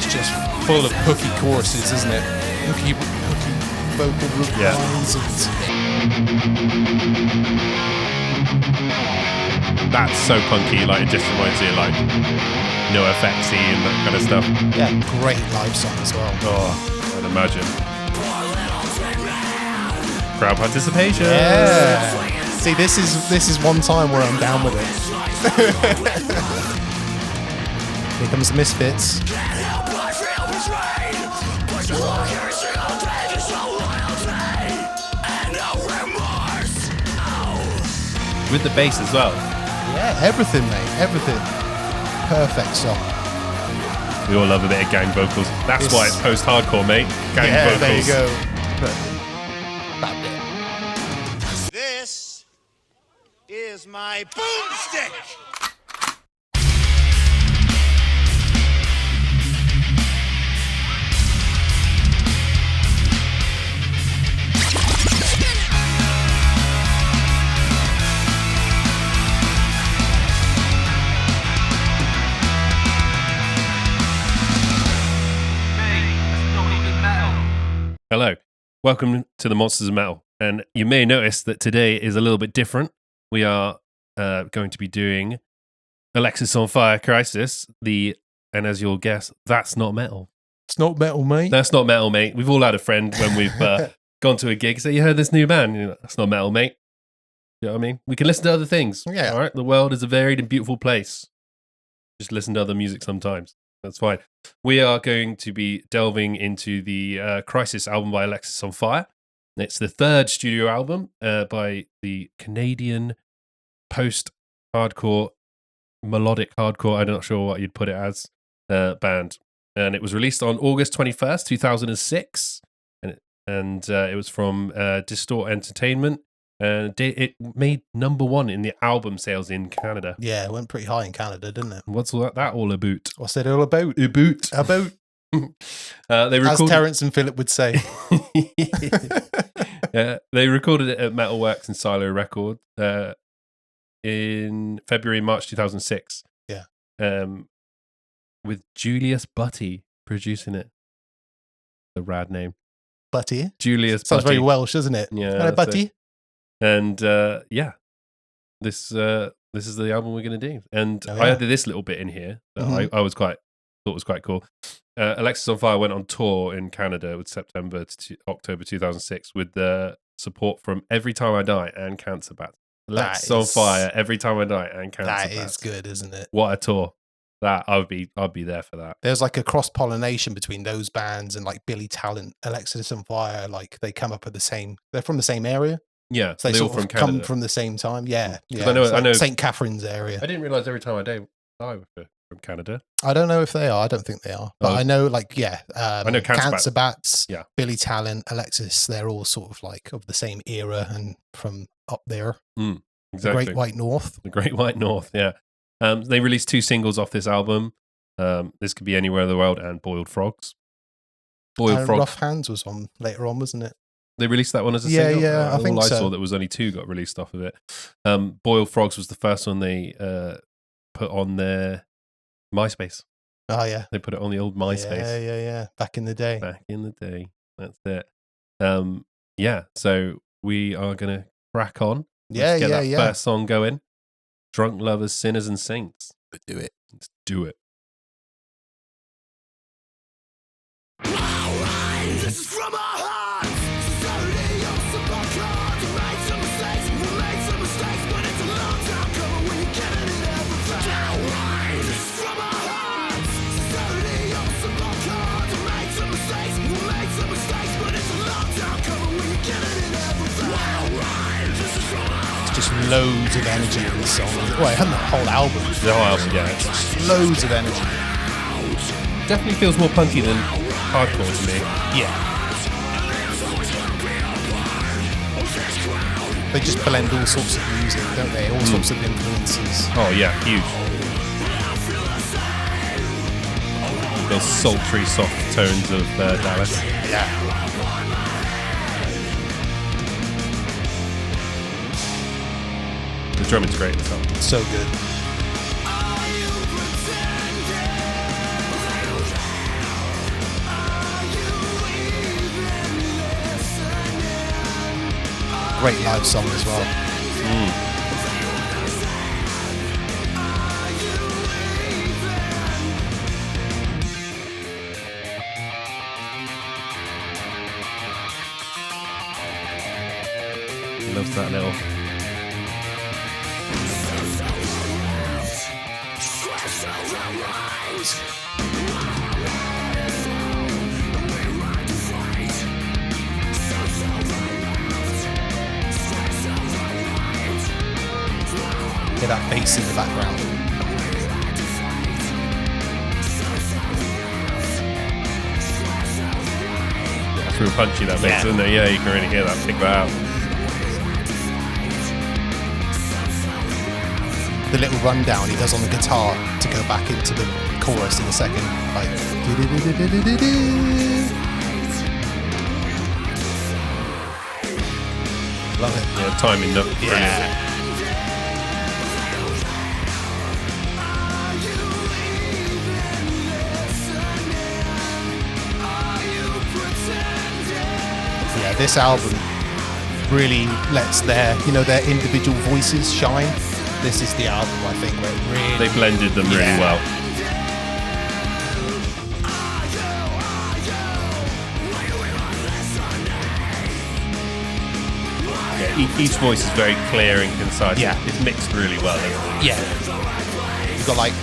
just full of hooky choruses, isn't it? Hooky vocal lines. That's so punky, like it just reminds you of like No FXy and that kind of stuff. Yeah, great live song as well. Oh, I'd imagine. Crowd participation. Yeah. See, this is one time where I'm down with it. Here comes the Misfits. With the bass as well. Yeah, everything, mate. Everything. Perfect song. We all love a bit of gang vocals. That's why it's post-hardcore, mate. Gang vocals. There you go. That bit. This is my boomstick. Hello, welcome to the Monsters of Metal, and you may notice that today is a little bit different. We are going to be doing Alexisonfire Crisis, and as you'll guess, that's not metal. It's not metal, mate. That's not metal, mate. We've all had a friend when we've gone to a gig say, you heard this new band? You're like, that's not metal, mate. You know what I mean? We can listen to other things. Yeah. All right, the world is a varied and beautiful place. Just listen to other music sometimes. That's fine. We are going to be delving into the Crisis album by Alexisonfire. It's the third studio album by the Canadian post-hardcore, melodic hardcore, I'm not sure what you'd put it as, band. And it was released on August 21st, 2006. And it was from Distort Entertainment. It made number 1 in the album sales in Canada. Yeah, it went pretty high in Canada, didn't it? What's that all about? What's it all about? About. As Terence and Philip would say. They recorded it at Metalworks and Silo Records in February, March 2006. Yeah. With Julius Butty producing it. The rad name. Butty? Julius Sounds Butty. very Welsh, doesn't it? Yeah. Hello, Butty. And yeah, this is the album we're going to do. And I added this little bit in here that I thought was quite cool. Alexisonfire went on tour in Canada with September to October 2006 with the support from Every Time I Die and Cancer Bats. Alexisonfire, Every Time I Die and Cancer Bats. That is good, isn't it? What a tour! That I'd be there for that. There's like a cross pollination between those bands and like Billy Talent, Alexisonfire. Like they come up at the same. They're from the same area. Yeah, so they all sort from of Canada. come from the same time. Yeah, yeah. I know St. Catherine's area. I didn't realize Every Time I Die were from Canada. I don't know if they are. I don't think they are. But I know, like, I know Cancer Bats, yeah. Billy Talent, Alexis. They're all sort of like of the same era and from up there. Exactly. The Great White North. The Great White North. Yeah. They released 2 singles off this album. This Could Be Anywhere in the World and Boiled Frogs. Rough Hands was on later on, wasn't it? They released that one as a single? Yeah, I think so. I saw that was only 2 got released off of it. Boiled Frogs was the first one they put on their MySpace. Oh, yeah. They put it on the old MySpace. Yeah. Back in the day. That's it. Yeah, so we are going to crack on. Let's get that first song going. Drunk Lovers, Sinners and Saints. Let's do it. Let's do it. This is from our hearts. Society of support cards. We made some mistakes. We made some mistakes, but it's a long time coming. We get it in everything. This is from our hearts. Society of support cards. We made some mistakes. We made some mistakes, but it's a long time coming. We get it in everything. This is from our hearts. It's just loads of energy in this song. Well, and the whole album. The whole album, yeah. It's loads of energy. Definitely feels more punky than hardcore to me. Yeah. They just blend all sorts of music, don't they? All sorts of influences. Oh yeah, huge. Those sultry, soft tones of Dallas. Yeah. The drumming's great as well. So good. Great live song as well. He loves that little. Hear that bass in the background. Yeah, that's real punchy, that bass, isn't it? Yeah, you can really hear that. Pick that out. The little rundown he does on the guitar to go back into the chorus in a second. Like, love it. Yeah, timing, no, brilliant. Yeah. Yeah, this album really lets their individual voices shine. This is the album, I think, where it really... They blended them really well. Yeah, each voice is very clear and concise. Yeah. It's mixed really well. Yeah. You've got like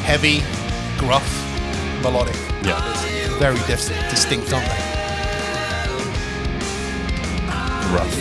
heavy, gruff, melodic. Yeah. It's very distinct, aren't they? Rough.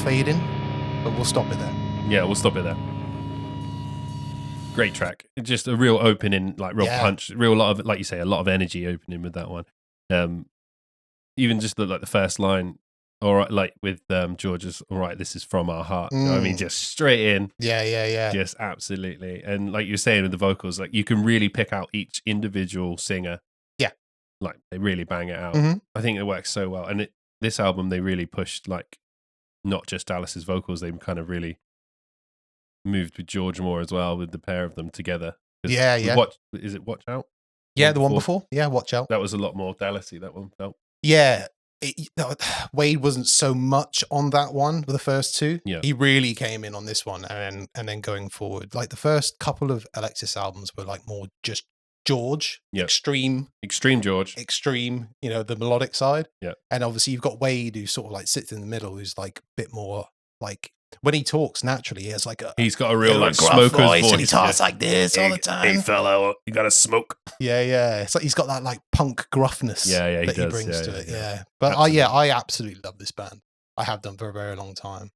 Fade in, but we'll stop it there. Yeah, we'll stop it there. Great track. Just a real opening, like real punch, real lot of, like you say, a lot of energy opening with that one. Even just the first line, all right, like with George's, all right, this is from our heart. You know what I mean, just straight in. Yeah. Just absolutely. And like you were saying with the vocals, like you can really pick out each individual singer. Yeah. Like they really bang it out. Mm-hmm. I think it works so well. And this album, they really pushed like not just Alice's vocals, they kind of really moved with George more as well, with the pair of them together. Yeah. Is it Watch Out? Yeah, the one before. Yeah, Watch Out. That was a lot more Dallasy, that one felt. Yeah. Wade wasn't so much on that one with the first two. Yeah. He really came in on this one and then going forward. Like the first couple of Alexis albums were like more just George, extreme George, the melodic side. Yeah. And obviously you've got Wade who sort of like sits in the middle, who's like a bit more like when he talks naturally, he has like he's got a real like smoker's voice and he talks like this all the time. Hey fellow, you gotta smoke. Yeah. It's like he's got that like punk gruffness that he brings to it. Yeah. But I absolutely love this band. I have done for a very long time.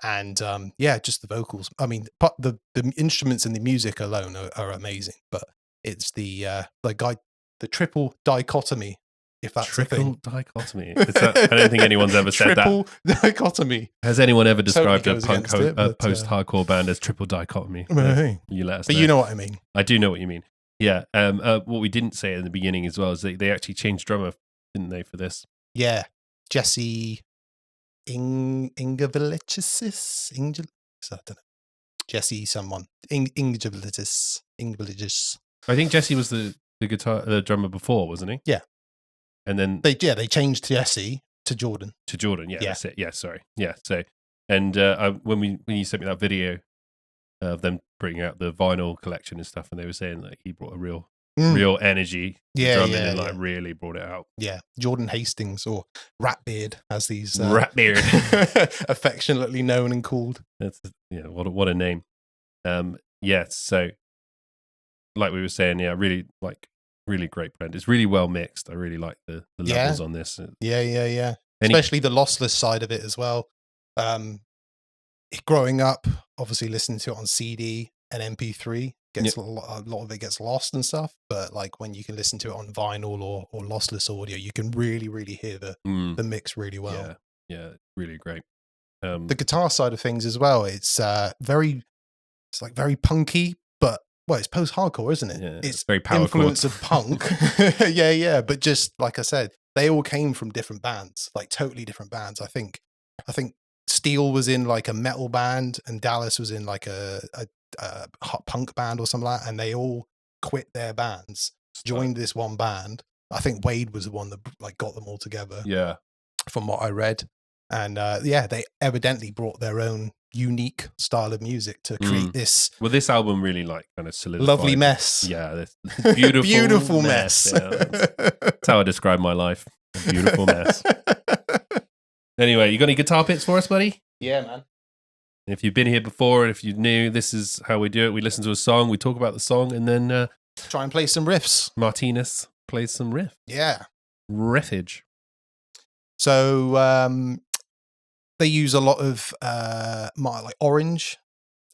And just the vocals. I mean, the instruments and the music alone are amazing, but it's the triple dichotomy, if that's a thing. Triple dichotomy. I don't think anyone's ever said that. Triple dichotomy. Has anyone ever described Totally a post-hardcore band as triple dichotomy? Right. You let us But know. you know what I mean. I do know what you mean. Yeah. What we didn't say in the beginning as well is they actually changed drummer, didn't they, for this? Yeah. Jesse Ingevilitis. I don't know. Jesse someone. Ingevilitis. I think Jesse was the drummer before, wasn't he? Yeah. And then they changed Jesse to Jordan. Yeah, that's it. Yeah, sorry. Yeah, so and when you sent me that video of them bringing out the vinyl collection and stuff, and they were saying like he brought a real energy drumming and like really brought it out. Yeah, Jordan Hastings or Ratbeard, as these Ratbeard affectionately known and called. That's what a name. So like we were saying, really like Really great blend. It's really well mixed. I really like the levels on this. Yeah. Especially the lossless side of it as well. Growing up, obviously listening to it on CD and MP3 gets a lot of it gets lost and stuff. But like when you can listen to it on vinyl or lossless audio, you can really hear the mix really well. Yeah, really great. The guitar side of things as well. It's very punky, but it's post-hardcore, isn't it? Yeah, it's very power influence chords. of punk. yeah. But just like I said, they all came from different bands, like totally different bands. I think Steel was in like a metal band, and Dallas was in like a hot punk band or something like that, and they all quit their bands, joined this one band. I think Wade was the one that like got them all together. Yeah, from what I read, and they evidently brought their own unique style of music to create this. Well, this album really like kind of solidified. Lovely mess. Yeah, this beautiful mess. Yeah, that's how I describe my life. A beautiful mess. Anyway, you got any guitar picks for us, buddy? Yeah, man. If you've been here before, and if you're new, this is how we do it. We listen to a song, we talk about the song, and then try and play some riffs. Martinez plays some riff. Yeah. Riffage. So they use a lot of like orange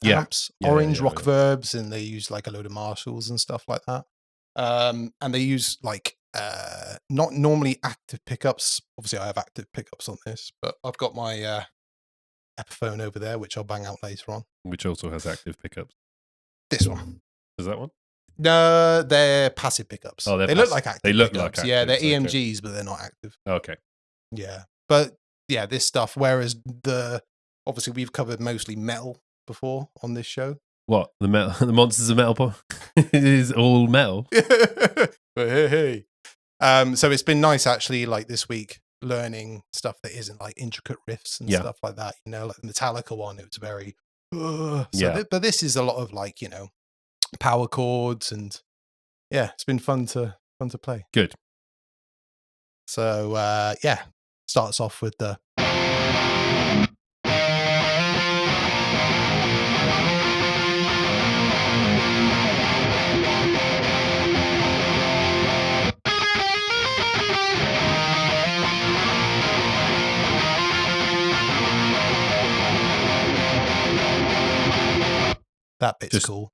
amps, orange rock verbs, and they use like a load of Marshalls and stuff like that. And they use like not normally active pickups. Obviously, I have active pickups on this, but I've got my Ep10 over there, which I'll bang out later on. Which also has active pickups. This one. Is that one? No, they're passive pickups. Oh, they look like active. They look pickups. like active. Yeah, they're EMGs, but they're not active. Okay. Yeah, but yeah, this stuff. Whereas obviously we've covered mostly metal before on this show. What, the metal? The Monsters of Metal? It is all metal. But hey. So it's been nice actually, like this week, learning stuff that isn't like intricate riffs and stuff like that. You know, like the Metallica one, it was very. But this is a lot of like, you know, power chords, and it's been fun to play. Good. So starts off with the. That bit's cool.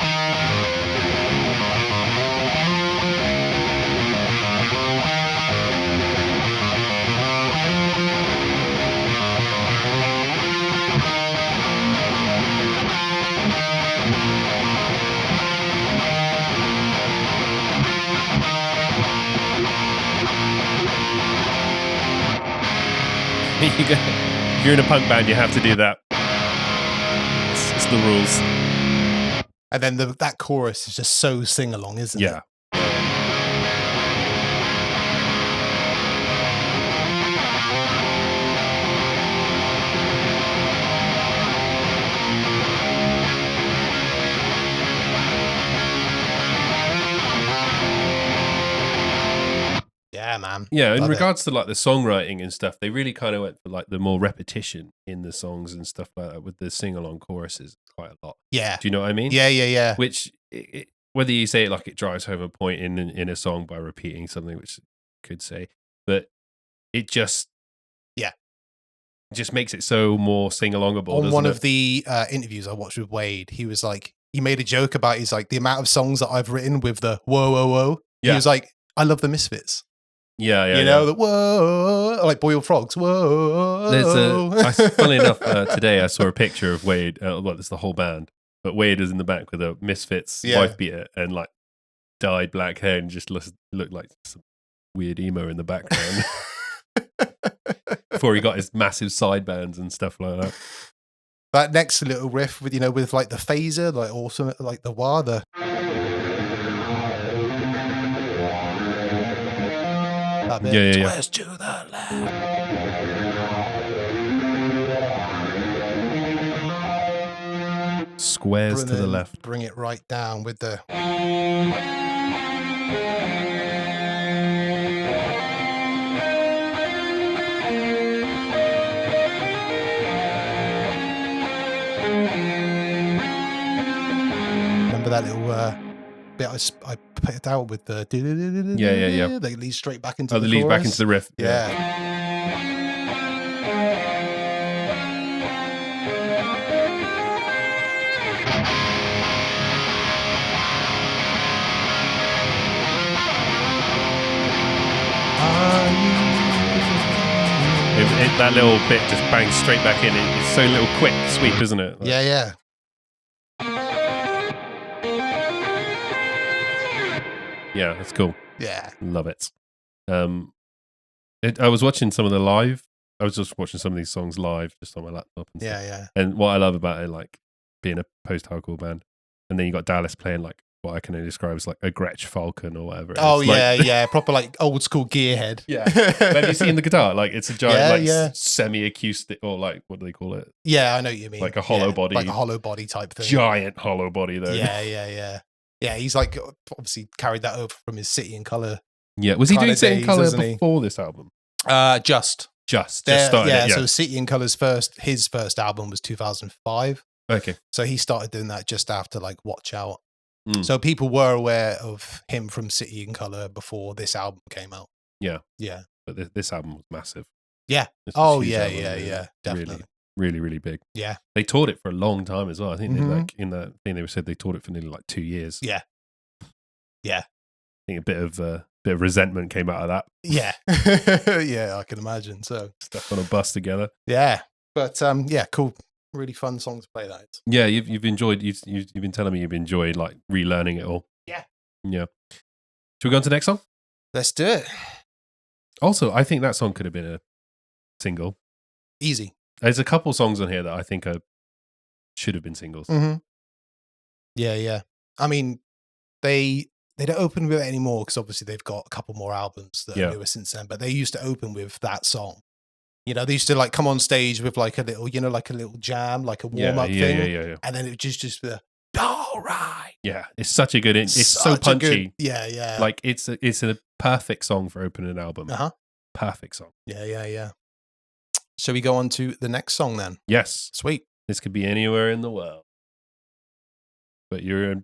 If you're in a punk band, you have to do that. It's the rules. And then that chorus is just so sing-along, isn't it? Yeah. Yeah, man. Yeah, in regards to like the songwriting and stuff, they really kind of went for like the more repetition in the songs and stuff like that with the sing-along choruses quite a lot. Yeah. Do you know what I mean? Yeah. Which, whether you say it like it drives home a point in a song by repeating something, which you could say, but it just makes it so more sing-alongable. On one of the interviews I watched with Wade, he was like, he made a joke about the amount of songs that I've written with the whoa, whoa, whoa. Yeah. He was like, I love the Misfits. Yeah. You know, the whoa, like Boiled Frogs, whoa. Funnily enough, today I saw a picture of Wade, it's the whole band, but Wade is in the back with a Misfits wife beater and like dyed black hair and just looked like some weird emo in the background. Before he got his massive side bands and stuff like that. That next little riff with like the phaser, like awesome, like the wah, the. Yeah. Squares to the left. Squares to the left. Bring it right down with the. Remember that little bit I put out with the yeah. They lead straight back into the lead chorus. back into the riff. Yeah. That little bit just bangs straight back in. It's so little quick sweep, isn't it? Like, yeah. Yeah, that's cool. Yeah. Love it. I was watching some of the live. I was just watching some of these songs live just on my laptop. And stuff. Yeah. And what I love about it, like being a post-hardcore band, and then you got Dallas playing like what I can only describe as like a Gretsch Falcon or whatever. Oh, like, yeah. Proper like old school gearhead. Yeah. Have you seen the guitar? Like it's a giant semi-acoustic or like, what do they call it? Yeah, I know what you mean. Like a hollow body. Like a hollow body type thing. Giant hollow body though. Yeah. Yeah, he's like obviously carried that over from his City and Colour. Yeah. Was he doing City and Colour before this album? Just started. Yeah, so City and Colour's his first album was 2005. Okay. So he started doing that just after like Watch Out. So people were aware of him from City and Colour before this album came out. Yeah. Yeah. But this album was massive. Yeah. Yeah. Definitely. Really, really big. Yeah. They toured it for a long time as well. I think they like in that thing they said they toured it for nearly like 2 years. Yeah. Yeah. I think a bit of resentment came out of that. Yeah. Yeah, I can imagine. So stuck on a bus together. Yeah. But yeah, cool. Really fun song to play that. Yeah, you've enjoyed you've been telling me you've enjoyed like relearning it all. Yeah. Yeah. Should we go on to the next song? Let's do it. Also, I think that song could have been a single. Easy. There's a couple songs on here that I think should have been singles. Mm-hmm. Yeah. I mean, they don't open with it anymore because obviously they've got a couple more albums that are newer since then. But they used to open with that song. You know, they used to like come on stage with like a little, like a little jam, like a warm up thing. Yeah. And then it just the all right. Yeah, it's such a good. It's so punchy. Yeah. Like it's a perfect song for opening an album. Perfect song. Yeah. Shall we go on to the next song then? Yes. Sweet. This could be anywhere in the world, but you're in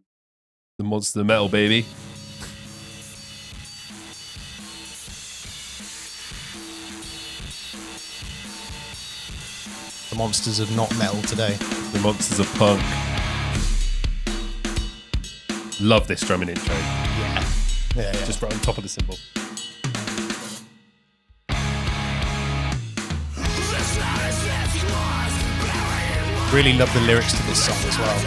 the monster metal, baby. The monsters of not metal today. The monsters of punk. Love this drumming intro. Yeah. Just right on top of the cymbal. Really love the lyrics to this song as well.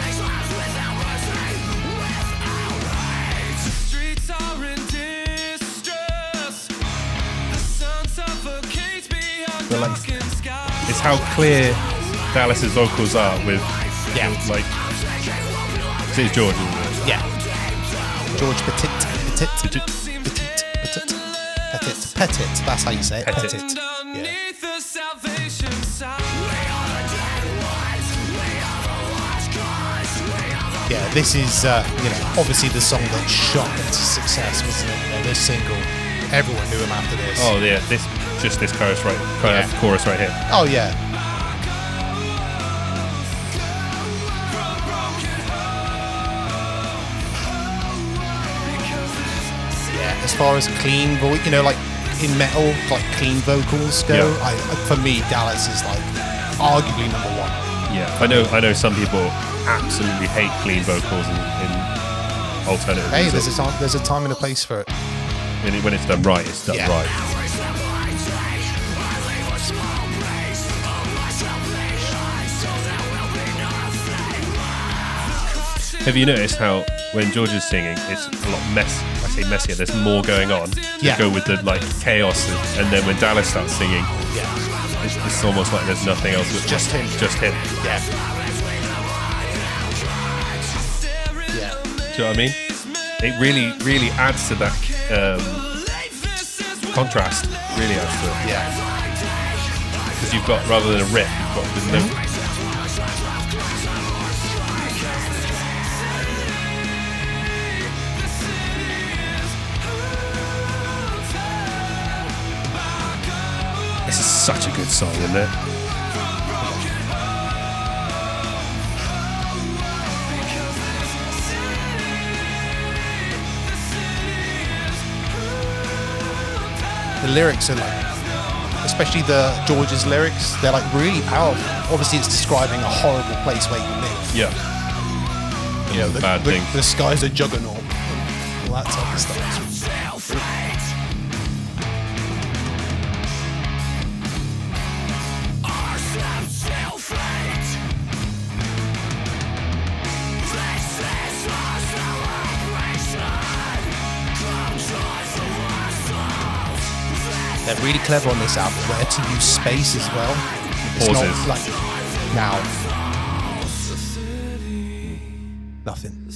It's how clear Dallas's vocals are with like it's George, isn't it? Yeah. George Pettit. That's how you say it. Pettit. Yeah, this is obviously the song that shot into success, wasn't it? This single, everyone knew him after this. Oh yeah, this chorus right here. Oh yeah. Yeah, as far as clean voice, like in metal, like clean vocals go, for me, Dallas is like arguably number one. Yeah, I know some people absolutely hate clean vocals in alternative music. Hey, there's a time and a place for it. And when it's done right, it's done right. Have you noticed how when George is singing, it's a lot messier. There's more going on. You go with the like chaos, and then when Dallas starts singing, it's almost like there's nothing else. But just him. Yeah. Do you know what I mean? It really, really adds to that contrast. Really adds to it. Yeah. Because you've got, rather than a riff, you've got the note. This is such a good song, isn't it? the lyrics are like, especially the George's lyrics, they're like really powerful. Obviously, it's describing a horrible place where you live. Yeah. You know, bad things. The sky's a juggernaut. All that type of stuff. They're really clever on this album, where to use space as well. It's Pauses. not like now. Nothing.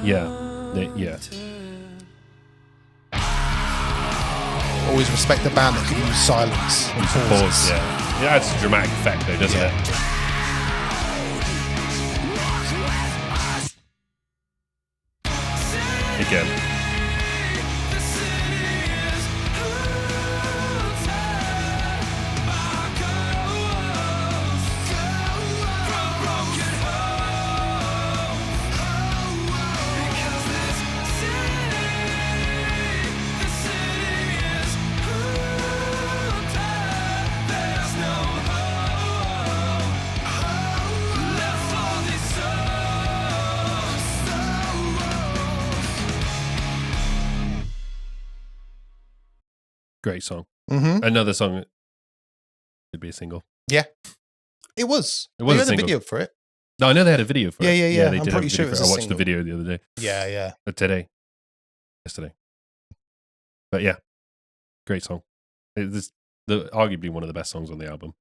Yeah. Yeah. Always respect the band that can use silence and pauses. Pause, yeah. It adds a dramatic effect though, doesn't it? Again. Great song. Mm-hmm. Another song that could be a single. Yeah. It was. It was they a had single. a video for it. No, I know they had a video for it. Yeah. They I'm did pretty have a sure video it was for it. I a watched the single. video the other day. Yeah. Yesterday. But yeah, great song. It's arguably one of the best songs on the album,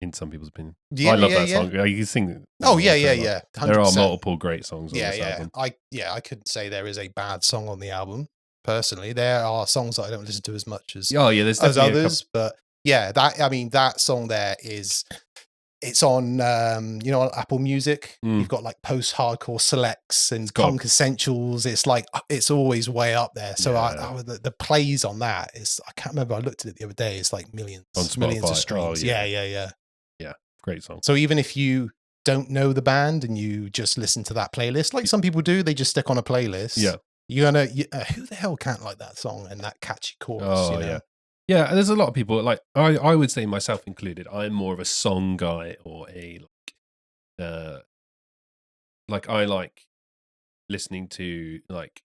in some people's opinion. Yeah, I love that yeah. song. You can sing it. Oh yeah. 100%. There are multiple great songs on this album. I couldn't say there is a bad song on the album. Personally, there are songs that I don't listen to as much as There's as definitely others, but yeah, that song there it's on on Apple Music. You've got like Post-Hardcore Selects and Punk Essentials. It's like it's always way up there. So the plays on that is, I can't remember, I looked at it the other day, it's like millions of streams. Yeah. Great song. So even if you don't know the band and you just listen to that playlist, like some people do, they just stick on a playlist. Yeah. You're gonna who the hell can't like that song and that catchy chorus? Yeah, there's a lot of people, like I would say myself included, I'm more of a song guy, or I like listening to, like,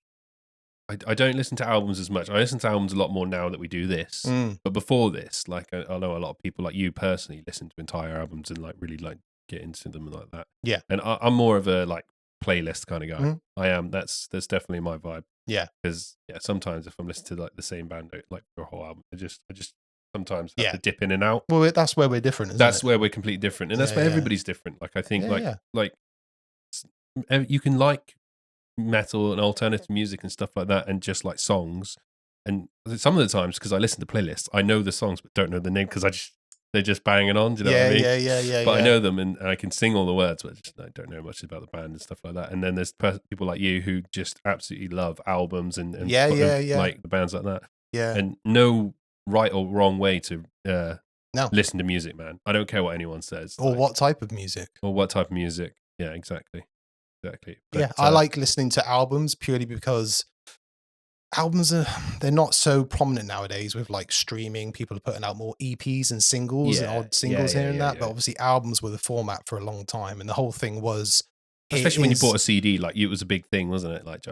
I don't listen to albums as much. I listen to albums a lot more now that we do this. But before this, like I know a lot of people like you personally listen to entire albums and like really like get into them and like that. Yeah. And I'm more of a like playlist kind of guy. I am. That's definitely my vibe. Yeah. Because sometimes if I'm listening to like the same band like for a whole album, I just sometimes have to dip in and out. Well, that's where we're different. That's where we're completely different, and that's where everybody's different. Like I think like you can like metal and alternative music and stuff like that, and just like songs. And some of the times, because I listen to playlists, I know the songs but don't know the name because they're just banging on. Do you know what I mean? Yeah. But I know them and I can sing all the words, but I don't know much about the band and stuff like that. And then there's people like you who just absolutely love albums and like the bands like that. Yeah. And no right or wrong way to listen to music, man. I don't care what anyone says. Or what type of music. Yeah, exactly. But, I like listening to albums purely because albums they're not so prominent nowadays with like streaming. People are putting out more EPs and singles and odd singles here and that. But obviously albums were the format for a long time, and the whole thing was, especially when you bought a CD, like it was a big thing, wasn't it? Like,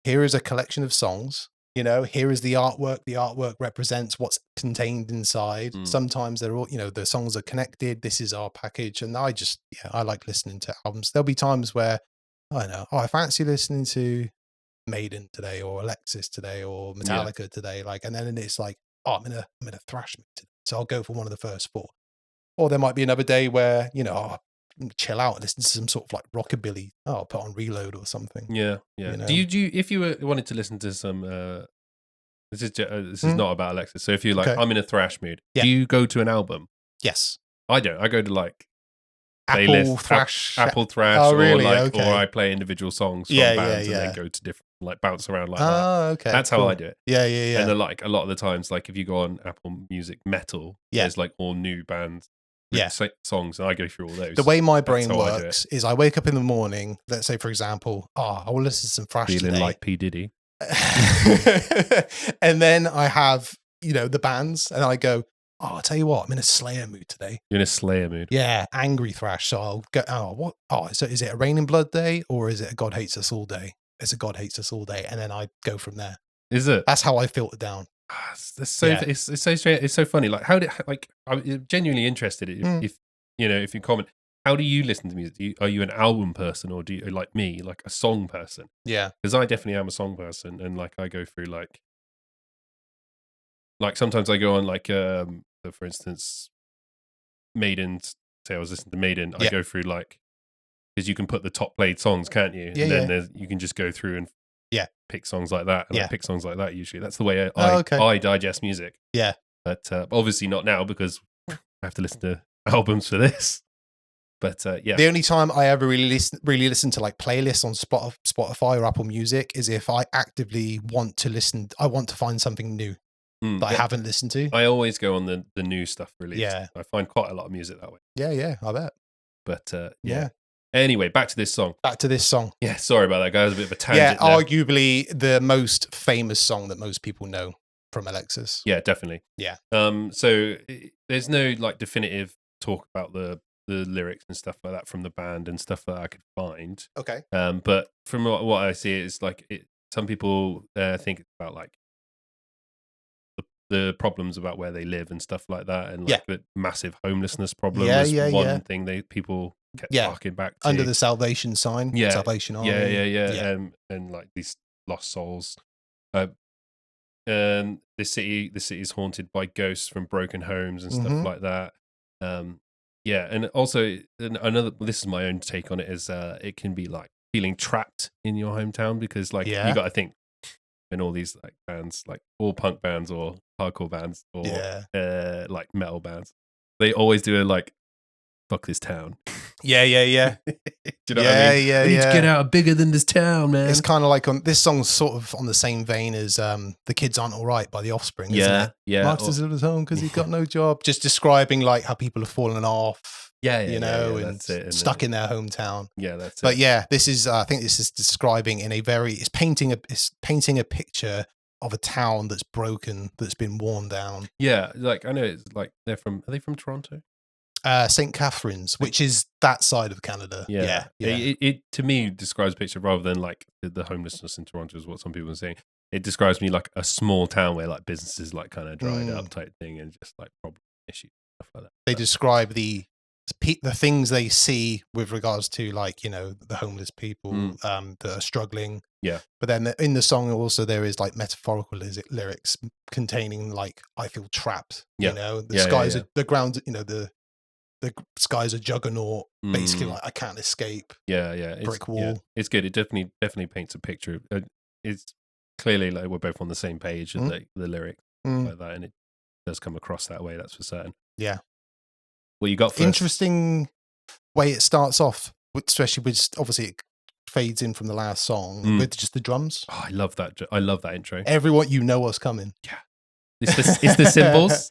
here is a collection of songs. Here is the artwork. The artwork represents what's contained inside. Sometimes they're all, the songs are connected. This is our package. And I like listening to albums. There'll be times where I fancy listening to Maiden today, or Alexis today, or Metallica today. Like, and then it's like, I'm in a thrash mood today, so I'll go for one of the first four. Or there might be another day where, chill out and listen to some sort of like rockabilly. I'll put on Reload or something. Yeah. Do you if you wanted to listen to some this is not about Alexis. So if you're like, I'm in a thrash mood, do you go to an album? Yes. I don't. I go to like Apple Thrash. Apple Thrash. Oh, really? Or I play individual songs from bands and then go to different, like bounce around like that. Oh, okay. That's how I do it. Yeah. And then like a lot of the times, like if you go on Apple Music Metal, there's like all new bands. Songs, and I go through all those. The way my brain works is I wake up in the morning, let's say for example, I will listen to some thrash Feeling today. like P. Diddy. And then I have, the bands, and I go, oh, I'll tell you what, I'm in a Slayer mood today. You're in a Slayer mood. Yeah, angry thrash. So I'll go, so is it a Rain in Blood day, or is it a God Hates Us All day? It's a God Hates Us All day. And then I go from there. Is it? That's how I filter down. It's so strange. It's so funny. Like, I'm genuinely interested if you comment. How do you listen to music? Are you an album person, or do you, like me, like a song person? Yeah, because I definitely am a song person, and like I go through like sometimes I go on like for instance, Maiden. Say I was listening to Maiden, I go through like, because you can put the top played songs, can't you? Yeah, and then you can just go through and pick songs like that, and I pick songs like that usually. That's the way I digest music. Yeah, but obviously not now because I have to listen to albums for this. But the only time I ever really listen to like playlists on Spotify or Apple Music is if I actively want to listen. I want to find something new that I haven't listened to. I always go on the new stuff released. Yeah, I find quite a lot of music that way. Yeah, I bet. But yeah. Anyway, back to this song. Yeah, sorry about that, guys. A bit of a tangent. Yeah, arguably the most famous song that most people know from Alexis. Yeah, definitely. Yeah. So there's no like definitive talk about the lyrics and stuff like that from the band and stuff that I could find. Okay. But from what I see, it's like some people think it's about like the problems about where they live and stuff like that, and like the massive homelessness problem was one thing people kept harking back to. Under the Salvation sign, Salvation Army. Yeah. And like these lost souls. And the city is haunted by ghosts from broken homes and stuff like that. And also this is my own take on it, is it can be like feeling trapped in your hometown, because like you got to think, in all these like bands, like all punk bands or hardcore bands or like metal bands, they always do a like, fuck this town. Yeah. Do you know what I mean? Yeah. We need to get out bigger than this town, man. It's kind of like this song's sort of on the same vein as The Kids Aren't Alright by The Offspring, isn't it? Yeah. Mark's is at his home because he's got no job. Just describing like how people have fallen off. And stuck in their hometown. Yeah, that's it. But yeah, this is I think this is describing it's painting a picture of a town that's broken, that's been worn down. Yeah, like I know it's like are they from Toronto? St. Catharines, which is that side of Canada. Yeah. It to me describes a picture rather than like the homelessness in Toronto is what some people are saying. It describes me like a small town where like businesses like kind of dried up type thing, and just like problem issues, stuff like that. They describe the things they see with regards to like, the homeless people that are struggling. Yeah. But then in the song also there is like metaphorical lyrics containing like, I feel trapped. The skies are the ground, the sky's a juggernaut, basically like I can't escape. Brick wall. It's good. It definitely paints a picture. It's clearly like we're both on the same page and the lyrics like that, and it does come across that way, that's for certain. Yeah. What you got first? Interesting way it starts off, especially with obviously it fades in from the last song with just the drums. Oh, I love that. I love that intro. Everyone, what's coming. Yeah. It's the cymbals.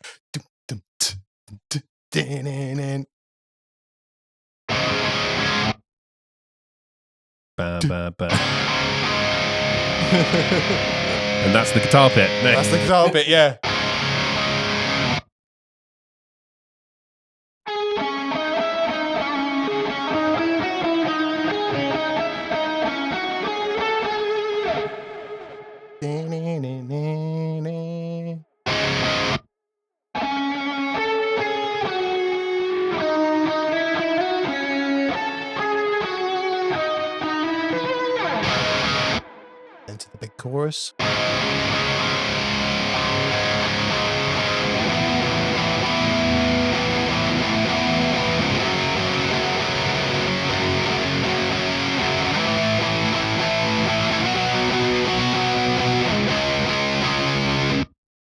And that's the guitar bit. That's the guitar bit, yeah. Into the big chorus.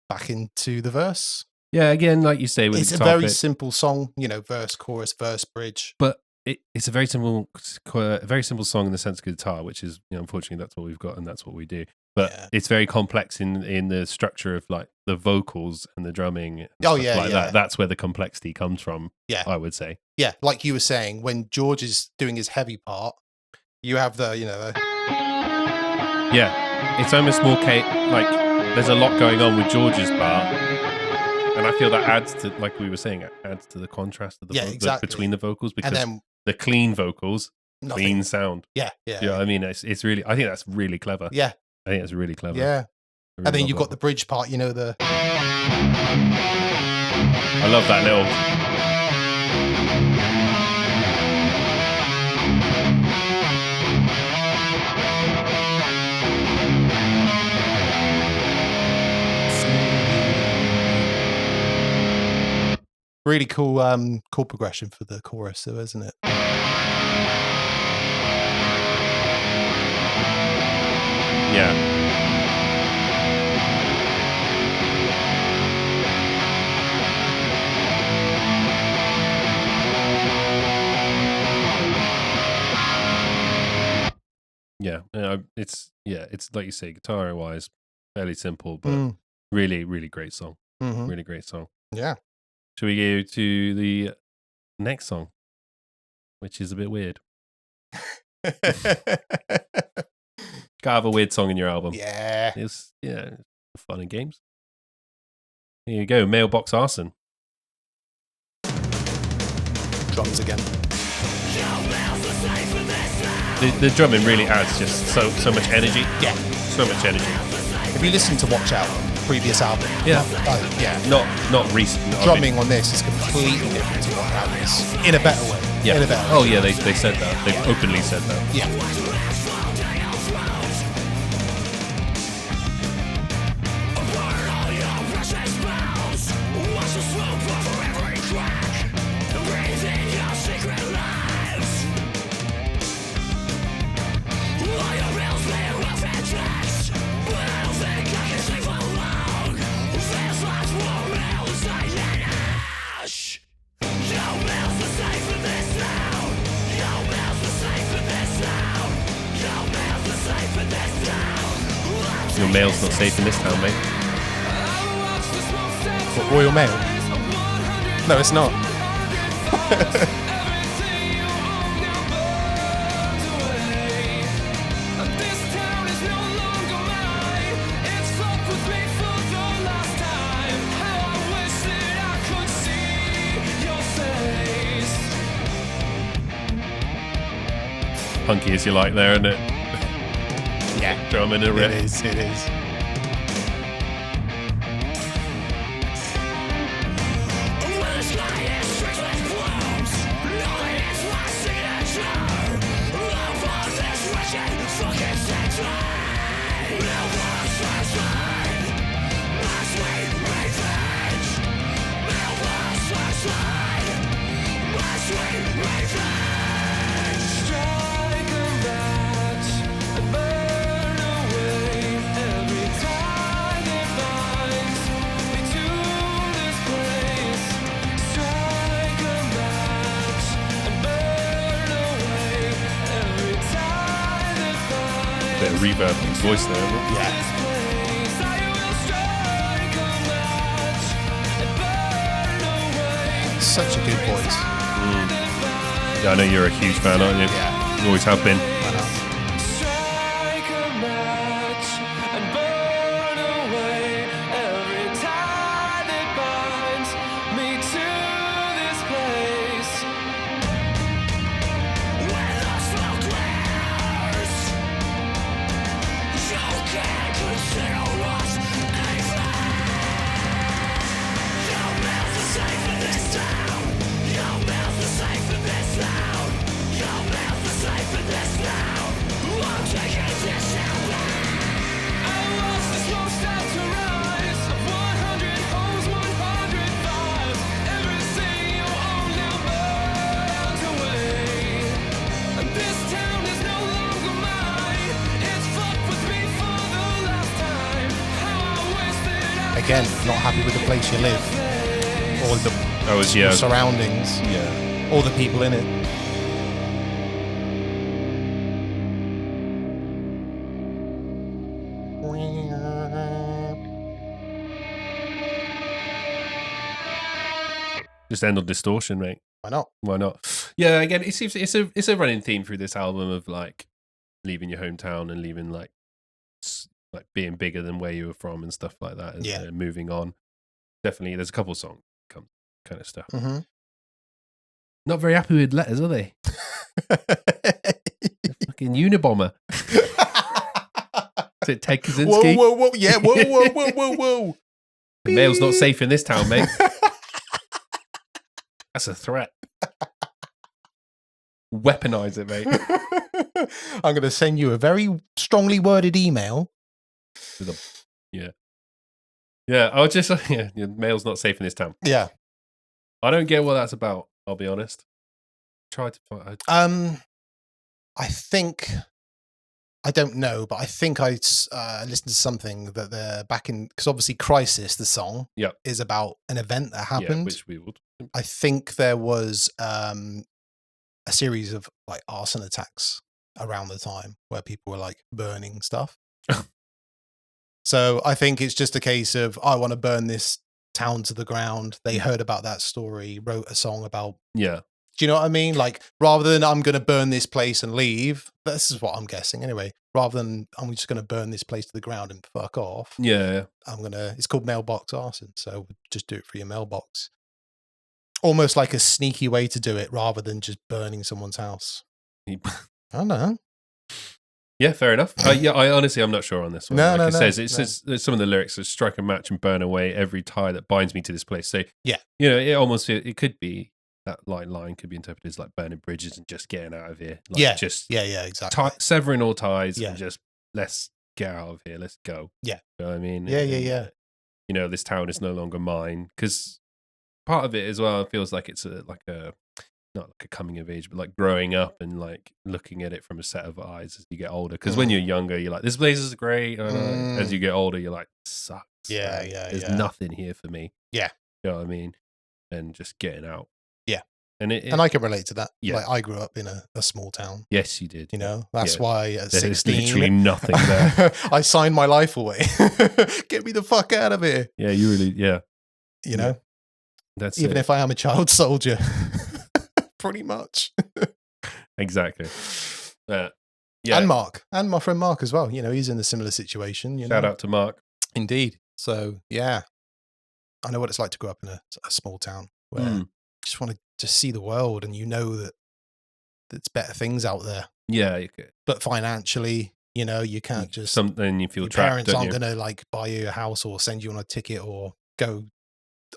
Back into the verse. Yeah, again, like you say, it's a very simple song, verse, chorus, verse, bridge. But it's a very simple song in the sense of guitar, which is, unfortunately, that's what we've got and that's what we do. But it's very complex in the structure of like the vocals and the drumming. And that. That's where the complexity comes from. Yeah, I would say. Yeah, like you were saying, when George is doing his heavy part, you have the, Yeah. it's almost more like there's a lot going on with George's part, and I feel that adds to, like we were saying, it adds to the contrast of exactly. between the vocals, because and then the clean vocals, clean sound. Yeah. You know what I mean? It's really, I think that's really clever. Yeah. I think that's really clever. Yeah. And then you've got the bridge part, you know, I love that little. Really cool chord progression for the chorus, though, isn't it? Yeah. It's like you say, guitar wise, fairly simple, but really, really great song. Mm-hmm. Really great song. Yeah. Shall we go to the next song, which is a bit weird? Gotta have a weird song in your album. Yeah. It's fun and games. Here you go, Mailbox Arson. Drums again. The drumming really adds just so much energy. Yeah. So much energy. If you listen to Watch Out, previous album. Yeah. Not recent. Drumming on this is completely different to what that is. In a better way. Yeah. In a better way. Oh yeah, they said that. They've openly said that. Yeah. Your mail's not safe in this town, mate. What, Royal Mail? No, it's not. Punky as you like there, isn't it? Yeah. Drum in a riff. It is. Bit of reverb in his voice there. Yeah. Such a good voice. Yeah, I know you're a huge fan, aren't you? Yeah. You always have been. I know. Again, not happy with the place you live, or the surroundings, all the people in it. Just end on distortion, mate. Why not? Why not? Yeah, again, it seems it's a running theme through this album of like leaving your hometown and leaving like like being bigger than where you were from and stuff like that. And moving on. Definitely, there's a couple of songs come kind of stuff. Mm-hmm. Not very happy with letters, are they? Fucking Unabomber. Is it Ted Kaczynski? Whoa, yeah, whoa. The mail's not safe in this town, mate. That's a threat. Weaponize it, mate. I'm going to send you a very strongly worded email. Yeah, I'll just, your mail's not safe in this town. Yeah. I don't get what that's about, I'll be honest. Try to find. I think, I don't know, but I think I listened to something that they're back in, because obviously Crisis, the song, is about an event that happened. Yeah, which we would. I think there was a series of like arson attacks around the time where people were like burning stuff. So I think it's just a case of, I want to burn this town to the ground. They heard about that story, wrote a song about. Yeah. Do you know what I mean? Like, rather than I'm going to burn this place and leave, this is what I'm guessing anyway, rather than I'm just going to burn this place to the ground and fuck off. Yeah. It's called Mailbox Arson. So just do it for your mailbox. Almost like a sneaky way to do it rather than just burning someone's house. I don't know. Yeah, fair enough. I honestly, I'm not sure on this one. It says some of the lyrics are strike a match and burn away every tie that binds me to this place. So yeah, it almost it could be that line could be interpreted as like burning bridges and just getting out of here. Like exactly. Severing all ties and just let's get out of here. Let's go. Yeah, you know what I mean. Yeah. This town is no longer mine, because part of it as well feels like it's not like a coming of age, but like growing up and like looking at it from a set of eyes as you get older. Because when you're younger, you're like, this place is great. As you get older, you're like, sucks. Yeah. There's nothing here for me. Yeah. You know what I mean? And just getting out. Yeah. And I can relate to that. Yeah. Like, I grew up in a small town. Yes, you did. That's why at 16, there's literally nothing there. I signed my life away. Get me the fuck out of here. Yeah, you really, You know? That's even if I am a child soldier. Pretty much. Exactly. Yeah. And Mark. And my friend Mark as well. He's in a similar situation. Shout out to Mark. Indeed. So, yeah. I know what it's like to grow up in a small town where you just want to just see the world, and that there's better things out there. Yeah. You could. But financially, you can't just... Something you feel your trapped, parents aren't going to like buy you a house or send you on a ticket or go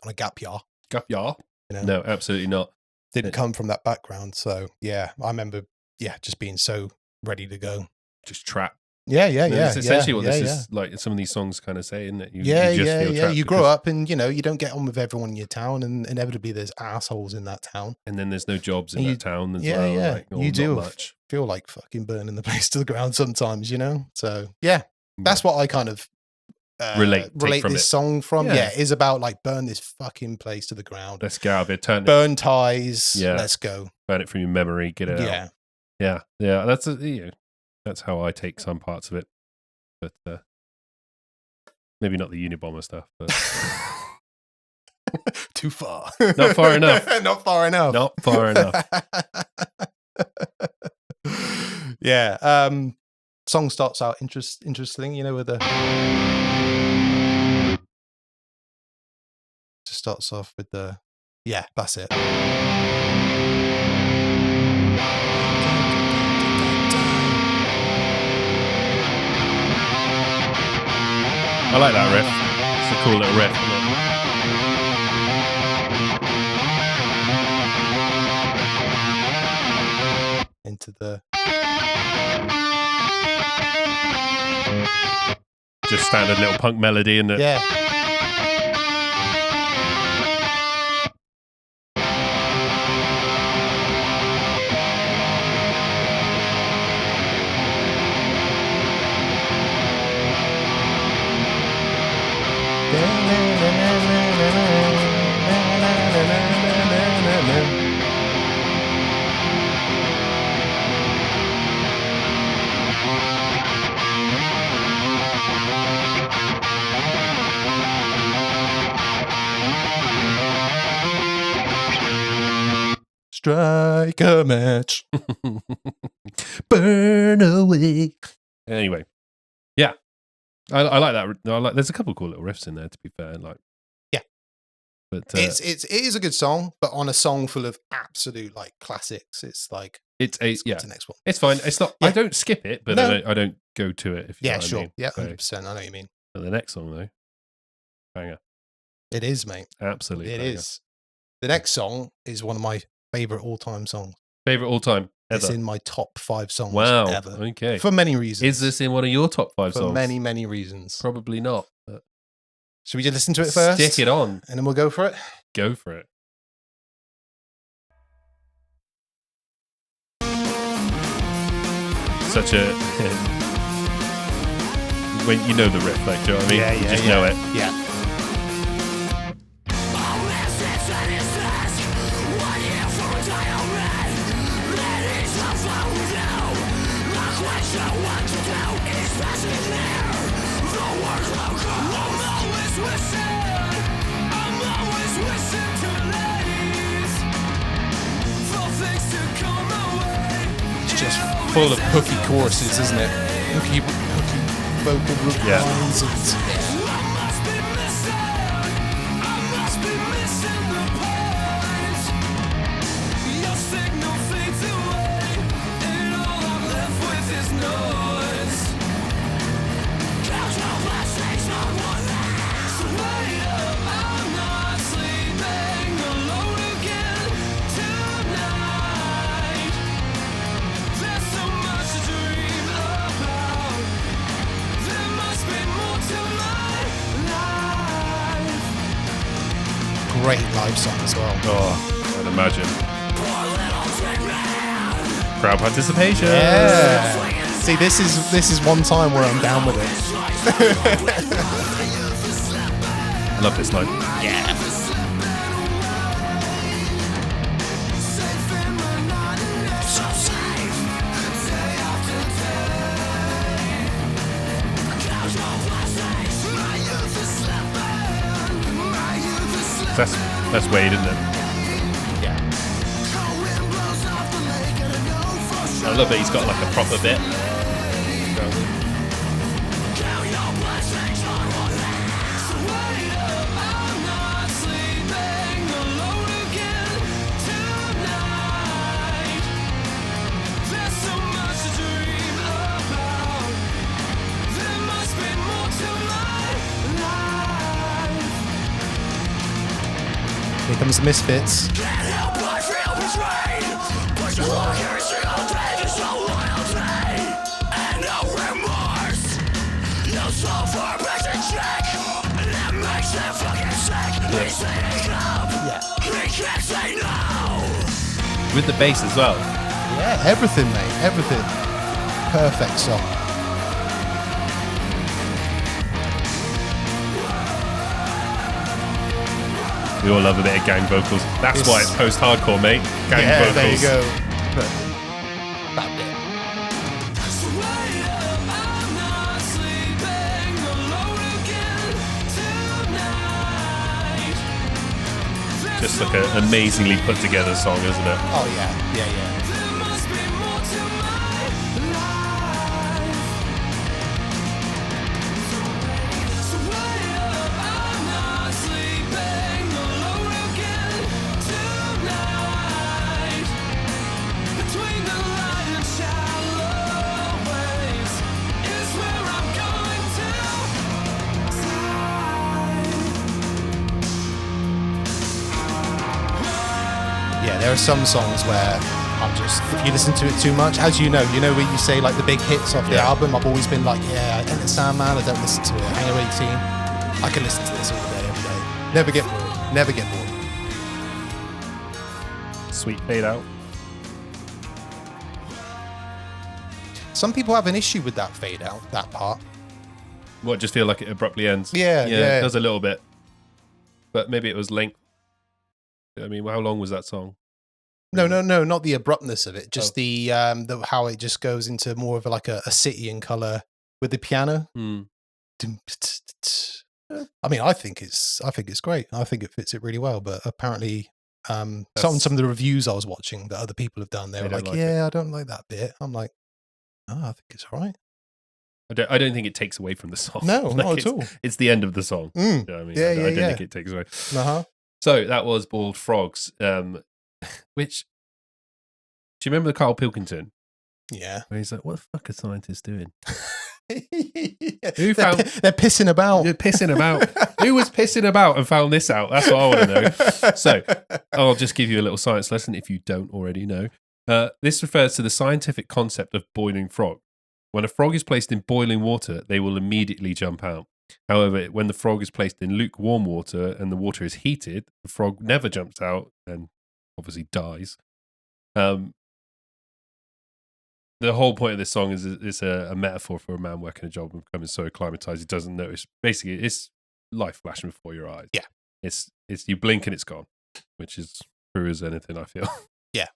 on a gap year. Gap year? No, absolutely not. Didn't come from that background. So, yeah, I remember, just being so ready to go. Just trapped. Yeah. That's essentially what this is like. Some of these songs kind of say, isn't it? You feel trapped. You grow up and, you don't get on with everyone in your town, and inevitably there's assholes in that town. And then there's no jobs in that town as well. Yeah. Like, you do feel like fucking burning the place to the ground sometimes, So, yeah, that's what I kind of relate this song from. Yeah, is about like, burn this fucking place to the ground. Let's get out of it. Burn ties. Yeah, let's go. Burn it from your memory. Get it out. Yeah. That's how I take some parts of it, but maybe not the Unabomber stuff. But too far. Not far enough. Not far enough. Not far enough. Yeah. Song starts out interesting. With the. Just starts off with the. Yeah, that's it. I like that riff. It's a cool little riff, isn't it? Into the... Just standard little punk melody, isn't it? Yeah. Strike a match. Burn away. Anyway. Yeah. I like that. There's a couple of cool little riffs in there, to be fair. But it is a good song, but on a song full of absolute like classics, it's like it's the next one. It's fine. It's not. I don't skip it, but No. I don't go to it. If you know what sure. I mean. Yeah, 100%. I know what you mean. But the next song though, banger. It is, mate. Absolutely, it is. The next song is one of my favorite all-time songs. Favorite all-time ever. It's in my top 5 songs ever. Okay. For many reasons. Is this in one of your top 5 songs? For many, many reasons. Probably not. But should we just listen to it first? Stick it on. And then we'll go for it? Go for it. Such a... when you know the riff, like, do you know what I mean? Yeah, you just know it. Yeah. It's just full of hooky choruses, isn't it? Hooky vocal lines and... Great live song as well. Oh, I'd imagine. Crowd participation. Yeah. See, this is one time where I'm down with it. I love this line. Yeah. That's Wade, isn't it? Yeah. I love that he's got like a proper bit. Here comes the Misfits. With the bass as well. Yeah, everything, mate. Everything. Perfect song. We all love a bit of gang vocals. That's why it's post-hardcore, mate. Gang vocals. There you go. That bit. Just like an amazingly put together song, isn't it? Oh yeah, yeah. There are some songs where I'm just, if you listen to it too much, as you know where you say like the big hits off the album, I've always been like, yeah, Enter Sandman, I don't listen to it. Hangar 18, I can listen to this all day, every day. Never get bored. Never get bored. Sweet fade out. Some people have an issue with that fade out, that part. What, just feel like it abruptly ends? Yeah. It does a little bit. But maybe it was length. I mean, how long was that song? No, not the abruptness of it. Just the how it just goes into more of like a city in color with the piano. Hmm. I mean, I think it's great. I think it fits it really well. But apparently, some of the reviews I was watching that other people have done, they were like, "Yeah, I don't like that bit." I'm like, "Oh, I think it's all right." I don't think it takes away from the song. No, not at all. It's the end of the song. Mm. You know what I mean? I don't think it takes away. Uh-huh. So that was Boiled Frogs, which, do you remember the Carl Pilkington? Yeah. Where he's like, what the fuck are scientists doing? They're pissing about. They're pissing about. Who was pissing about and found this out? That's what I want to know. So I'll just give you a little science lesson if you don't already know. This refers to the scientific concept of boiling frog. When a frog is placed in boiling water, they will immediately jump out. However, when the frog is placed in lukewarm water and the water is heated, the frog never jumps out and obviously dies. The whole point of this song is it's a metaphor for a man working a job and becoming so acclimatized he doesn't notice. Basically, it's life flashing before your eyes. Yeah. It's you blink and it's gone, which is true as anything, I feel. Yeah.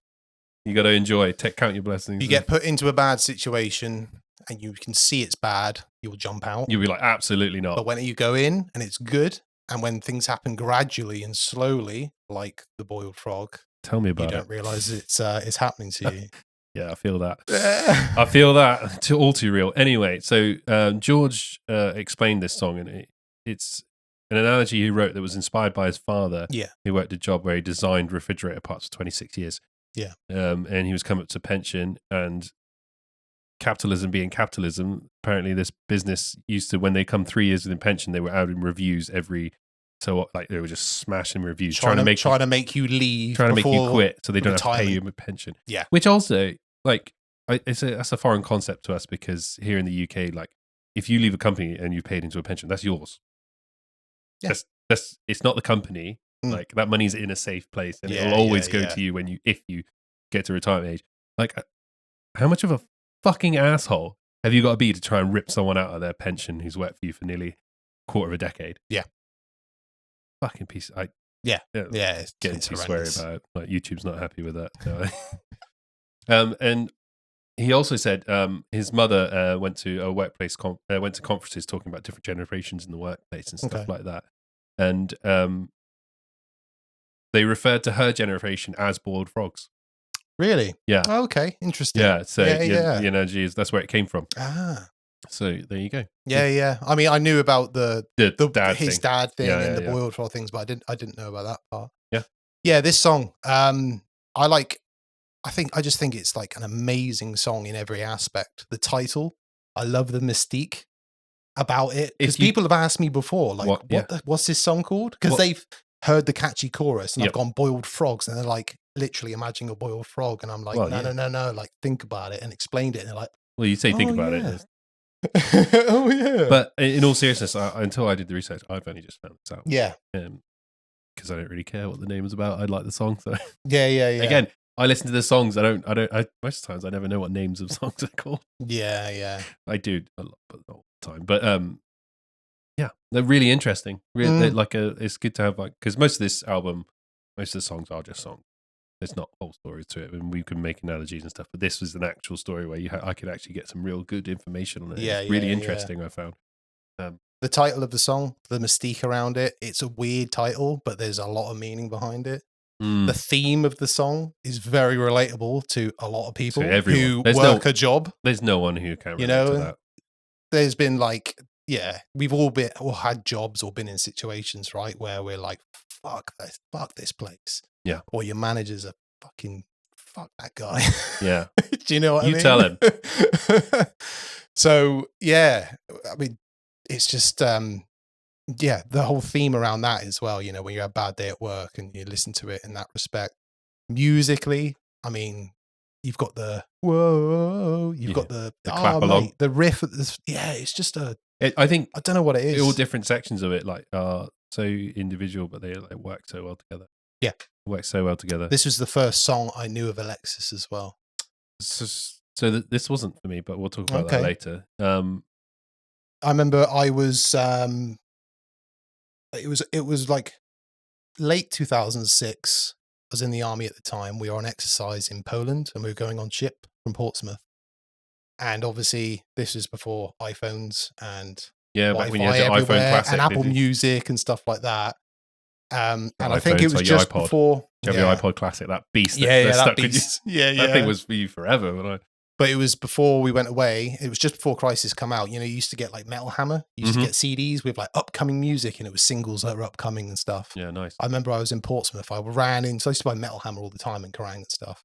You got to enjoy, count your blessings. You get put into a bad situation and you can see it's bad, you'll jump out. You'll be like, absolutely not. But when you go in and it's good, and when things happen gradually and slowly, like the boiled frog, tell me about it. You don't realize it's happening to you. Yeah, I feel that. I feel that all too real. Anyway, so George explained this song, and it's an analogy he wrote that was inspired by his father. Yeah. Who worked a job where he designed refrigerator parts for 26 years. Yeah. And he was coming up to pension, and capitalism being capitalism, apparently this business used to, when they come 3 years within pension, they were out in reviews so like they were just smashing reviews, trying to make you leave, trying to make you quit, so they don't have to pay you a pension. Yeah, which also, like, that's a foreign concept to us, because here in the UK, like, if you leave a company and you've paid into a pension, that's yours. Yeah. That's it's not the company. Like, that money's in a safe place, and it'll always go to you if you get to retirement age. Like, how much of a fucking asshole have you got to be to try and rip someone out of their pension who's worked for you for nearly a quarter of a decade? Yeah. Fucking piece. It's getting too sweary about it. Like, YouTube's not happy with that. And he also said his mother went to a workplace, went to conferences talking about different generations in the workplace and stuff like that. And they referred to her generation as boiled frogs. Really? Yeah. Oh, okay. Interesting. Yeah. So you know, geez, that's where it came from. Ah. So there you go. Yeah. I mean, I knew about his dad thing and the boiled frog things, but I didn't know about that part. Yeah. Yeah. This song, I just think it's like an amazing song in every aspect. The title, I love the mystique about it, because people have asked me before, like, what's this song called? Because they've heard the catchy chorus and I've gone boiled frogs, and they're like literally imagining a boiled frog, and I'm like, no, like, think about it, and explained it, and they're like, well, you say think about it. Oh yeah. But in all seriousness, until I did the research, I've only just found this out. Yeah. Because I don't really care what the name is about. I like the song, so yeah. Again, I listen to the songs. I most of the times I never know what names of songs are called. Yeah. I do a lot, but not all the time. But yeah, they're really interesting. Really, it's good to have, like, because most of this album, most of the songs are just songs. There's not whole stories to it, and we can make analogies and stuff. But this was an actual story where I could actually get some real good information on it. Yeah, it's really interesting. I found the title of the song, the mystique around it. It's a weird title, but there's a lot of meaning behind it. The theme of the song is very relatable to a lot of people who work a job. There's no one who can relate to that. There's been, like, we've all had jobs or been in situations, right, where we're like, fuck this place. Yeah. Or your manager's a fucking fuck that guy. Yeah. Do you know what I mean? You tell him. So, yeah, I mean, it's just, the whole theme around that as well, you know, when you have a bad day at work and you listen to it in that respect. Musically, I mean, you've got the whoa, you've got the clap along. Mate, the riff. It's just I think I don't know what it is. All different sections of it, like, are so individual, but they like work so well together. Yeah, work so well together. This was the first song I knew of Alexis as well. So this wasn't for me, but we'll talk about that later. I remember I was it was like late 2006. I was in the army at the time. We were on exercise in Poland, and we were going on ship from Portsmouth. And obviously, this was before iPhones and back when you had the iPhone Classic and Apple Music and stuff like that. And I think it was just before. Do you have your iPod Classic? That beast. That beast. That thing was for you forever. But it was before we went away. It was just before Crisis come out. You know, you used to get like Metal Hammer. You used to get CDs with like upcoming music, and it was singles that were upcoming and stuff. Yeah, nice. I remember I was in Portsmouth. I ran in. So I used to buy Metal Hammer all the time in Kerrang and stuff.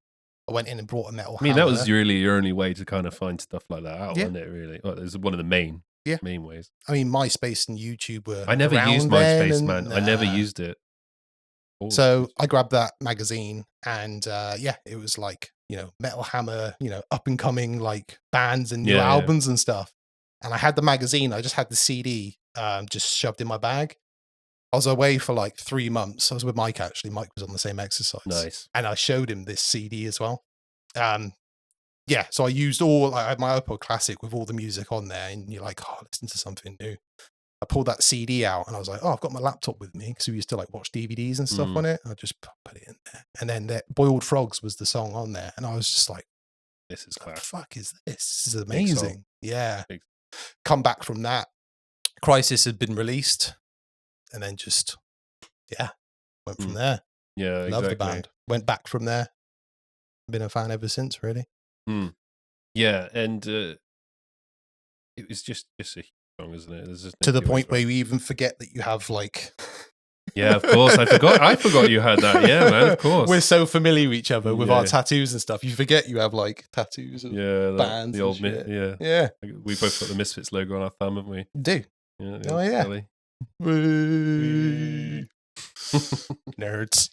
I went in and brought a Metal Hammer. That was really your only way to kind of find stuff like that out, wasn't it, really? Well, it was one of the main ways. I mean, MySpace and YouTube were I never used MySpace, man. I never used it. So I grabbed that magazine and it was like, you know, Metal Hammer, you know, up and coming like bands and new albums and stuff. And I had the magazine. I just had the CD just shoved in my bag. I was away for like 3 months. I was with Mike, actually. Mike was on the same exercise. Nice. And I showed him this CD as well. So I used I had my iPod Classic with all the music on there. And you're like, oh, listen to something new. I pulled that CD out and I was like, oh, I've got my laptop with me because we used to like watch DVDs and stuff on it. I just put it in there. And then Boiled Frogs was the song on there. And I was just like, this is class. What the fuck is this? This is amazing. Yeah. Come back from that. Crisis had been released. And then just, went from there. Yeah, exactly. Loved the band. Went back from there. Been a fan ever since, really. Yeah, and it was just a huge song, isn't it? There's just to the point where you even forget that you have like... Yeah, of course. I forgot you had that. Yeah, man, of course. We're so familiar with each other with our tattoos and stuff. You forget you have like tattoos of bands. The old shit. Yeah. We both got the Misfits logo on our thumb, haven't we? Do. Yeah, Nerds.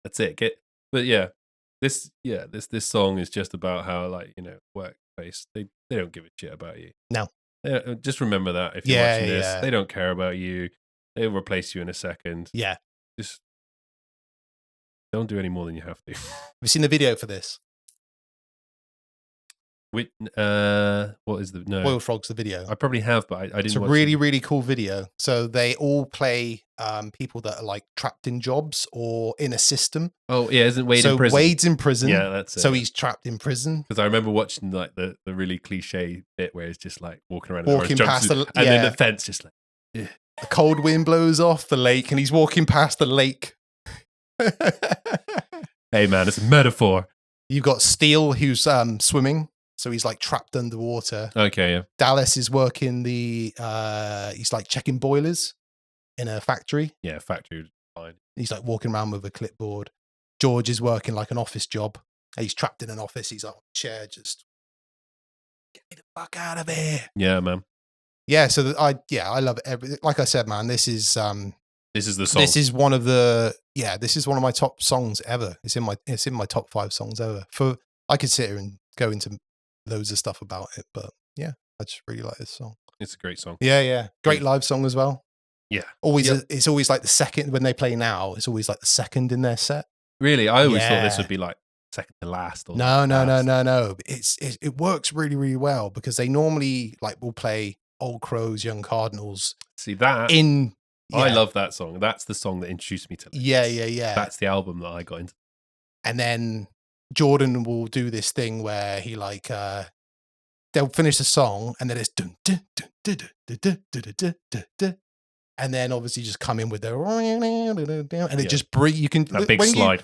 That's it. But yeah, this song is just about how, like, you know, workplace, they don't give a shit about you. No. Just remember that if you're watching this, they don't care about you. They'll replace you in a second. Yeah. Just don't do any more than you have to. Have you seen the video for this? What is the Boiled Frogs, the video? I probably have, but I didn't. It's a really cool video. So they all play people that are like trapped in jobs or in a system. Oh yeah, isn't Wade in prison? Wade's in prison. Yeah, that's it. So he's trapped in prison. Because I remember watching like the really cliche bit where it's just like walking around, past and then the fence just like. Ugh. A cold wind blows off the lake, and he's walking past the lake. Hey man, it's a metaphor. You've got Steele who's swimming. So he's like trapped underwater. Okay, yeah. Dallas is working he's like checking boilers in a factory. Yeah, factory. Fine. He's like walking around with a clipboard. George is working like an office job. He's trapped in an office. He's on a chair, just get me the fuck out of here. Yeah, man. Yeah, so I love everything. Like I said, man, this is the song. This is one of my top songs ever. It's in my top 5 songs ever. I could sit here and go into loads of stuff about it, but yeah, I just really like this song. It's a great song. Yeah. Great live song as well. Yeah. It's always like the second when they play now, it's always like the second in their set. Really? I always thought this would be like second to last. Or no. It works really, really well because they normally like will play Old Crows, Young Cardinals. See that? I love that song. That's the song that introduced me to this. Yeah. That's the album that I got into. And then Jordan will do this thing where he like they'll finish the song and then it's dun, dun, dun, dun, dun, dun, dun, dun, dun, dun, and then obviously just come in with the and it just you can that big slide.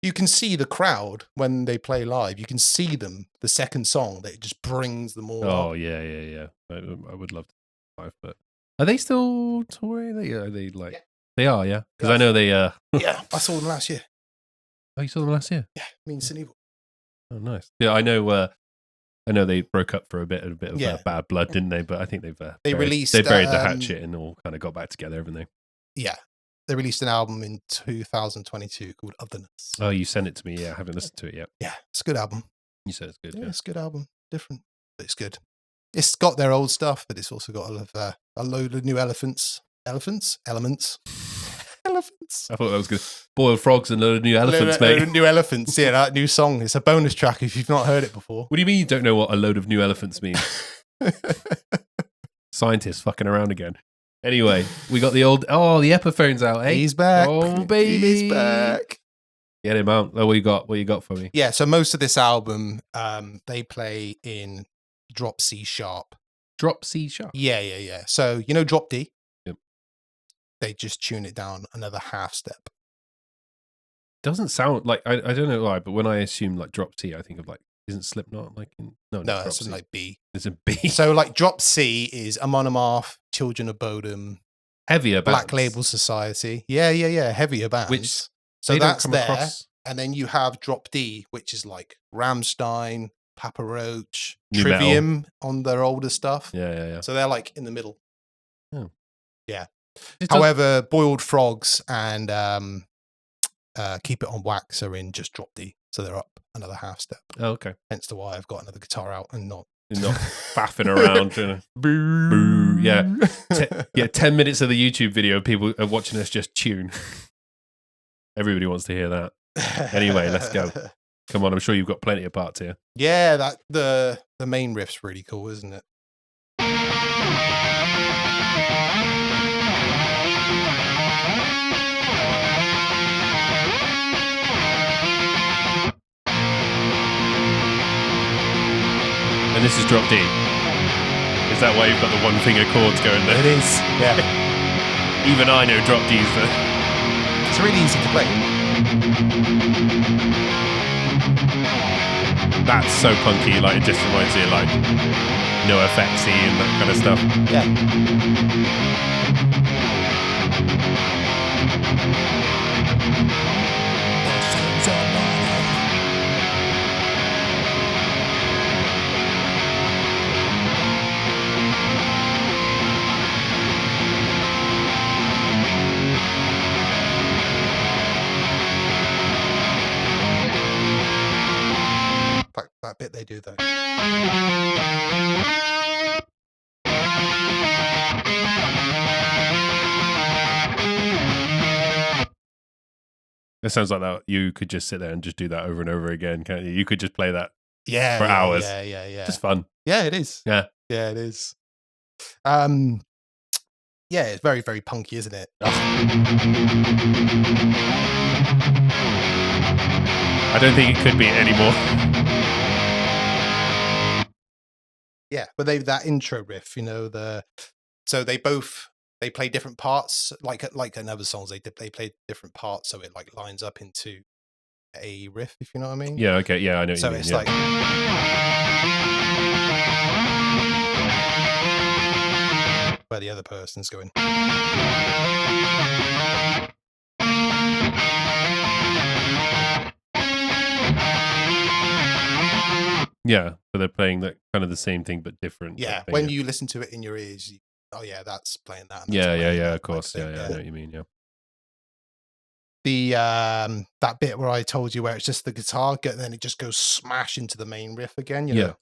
You can see the crowd when they play live. You can see them the second song that it just brings them all. Oh up. Yeah. I would love to live, but are they still touring? Are they like they are? Yeah, because I know they. Yeah, I saw them last year. Oh, you saw them last year? Yeah, me and Sin Evil. Oh, nice. Yeah, I know they broke up for a bit of bad blood, didn't they? But I think they've they buried the hatchet and all kind of got back together, haven't they? Yeah, they released an album in 2022 called Otherness. Oh, you sent it to me. Yeah, I haven't listened to it yet. Yeah, it's a good album. You said it's good. Yeah, it's a good album. Different, but it's good. It's got their old stuff, but it's also got a load of new elements. I thought that was good. Boiled Frogs and a load of new elephants, mate. New elephants, yeah, that new song. It's a bonus track if you've not heard it before. What do you mean you don't know what a load of new elephants means? Scientists fucking around again. Anyway, we got the Ep10's out, eh? He's back. Oh, baby. He's back. Get him out. Oh, what you got for me? Yeah, so most of this album, they play in drop C sharp. Drop C sharp? Yeah. So, you know drop D? Yep. They just tune it down another half step. Doesn't sound like, I don't know why, but when I assume like drop C, I think of like Isn't Slipknot like in no, it's in like B. It's in B. So like drop C is Amon Amarth, Children of Bodom, heavier bands. Black Label Society. Yeah, heavier bands. Which so that's there. Across. And then you have drop D, which is like Rammstein, Papa Roach, New Trivium metal. On their older stuff. Yeah. So they're like in the middle. Oh. Yeah. However, Boiled Frogs and Keep It On Wax are in just drop D. So they're up another half step. Oh, okay. Hence the why I've got another guitar out and not faffing around. Boo. Yeah. 10 minutes of the YouTube video, people are watching us just tune. Everybody wants to hear that. Anyway, let's go. Come on, I'm sure you've got plenty of parts here. Yeah, that the main riff's really cool, isn't it? And this is drop D. Is that why you've got the one finger chords going there? It is, yeah. Even I know drop D's there. It's really easy to play. That's so punky, like it just reminds you of like No Effectsy and that kind of stuff. Yeah. That bit they do though. It sounds like that you could just sit there and just do that over and over again, can't you? You could just play that for hours. Yeah. Just fun. Yeah, it is. Yeah, it is. Yeah, it's very, very punky, isn't it? I don't think it could be anymore. Yeah, but that intro riff, you know, so they play different parts, like in other songs they play different parts, so it like lines up into a riff, if you know what I mean. Yeah, okay, yeah, I know what you mean. So it's like where the other person's going. Yeah, so they're playing that kind of the same thing but different. Yeah, when you listen to it in your ears, that's playing that. Yeah, of course. Yeah, I know what you mean. Yeah. The that bit where I told you where it's just the guitar, and then it just goes smash into the main riff again. You know?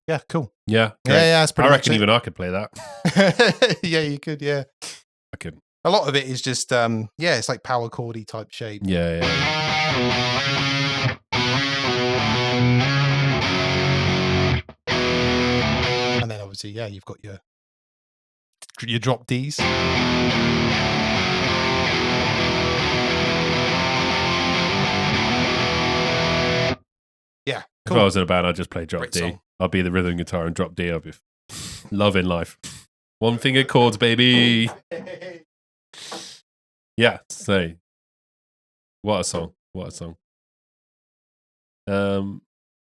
Yeah, cool. Yeah, that's pretty I much reckon even I could play that. Yeah, you could. Yeah, I could. A lot of it is just it's like power chordy type shape. Yeah. And then obviously, you've got your drop Ds. Yeah, cool. If I was in a band, I'd just play drop Great D. song. I'll be the rhythm guitar and drop D. I'll be loving life. One finger chords, baby. Yeah, so what a song.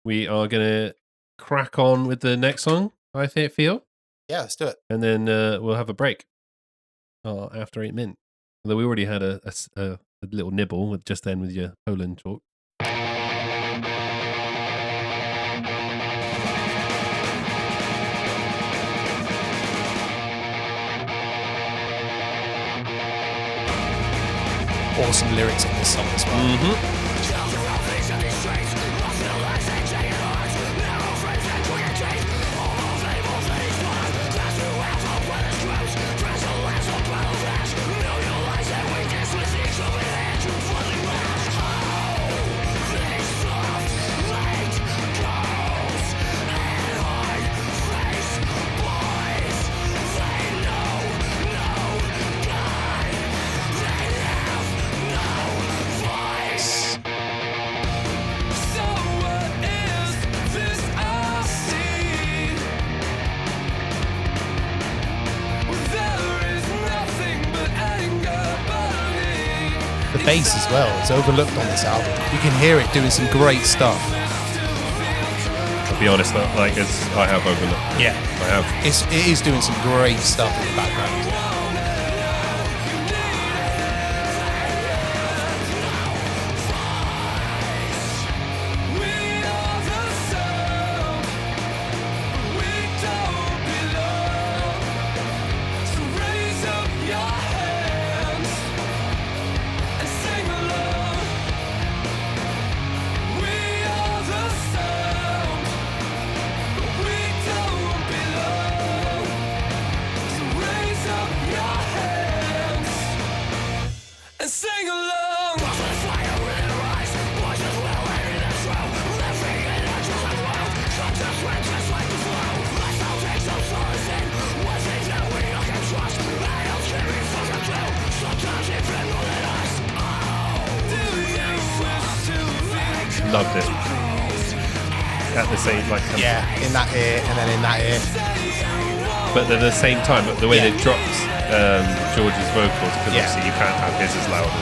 We are gonna crack on with the next song, I feel. Yeah, let's do it. And then we'll have a break after 8 minutes. Although we already had a little nibble with your Poland talk. Awesome lyrics in this song as well. Mm-hmm. The bass as well. It's overlooked on this album. You can hear it doing some great stuff. I'll be honest, like I have overlooked. Yeah, I have. It is doing some great stuff in the background. Loved it. At the same, like, yeah, in that ear and then in that ear. But at the same time, the way they dropped George's vocals, because obviously you can't have his as loud.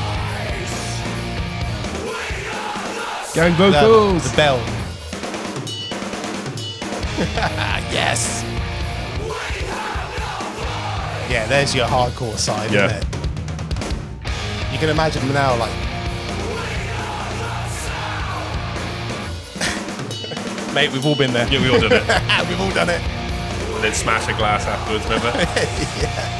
Gang vocals. The bell. Yes. Yeah, there's your hardcore side, isn't it? You can imagine now, like. Mate, we've all been there. Yeah, we all done it. We've all done it. And then smash a glass afterwards, remember? Yeah.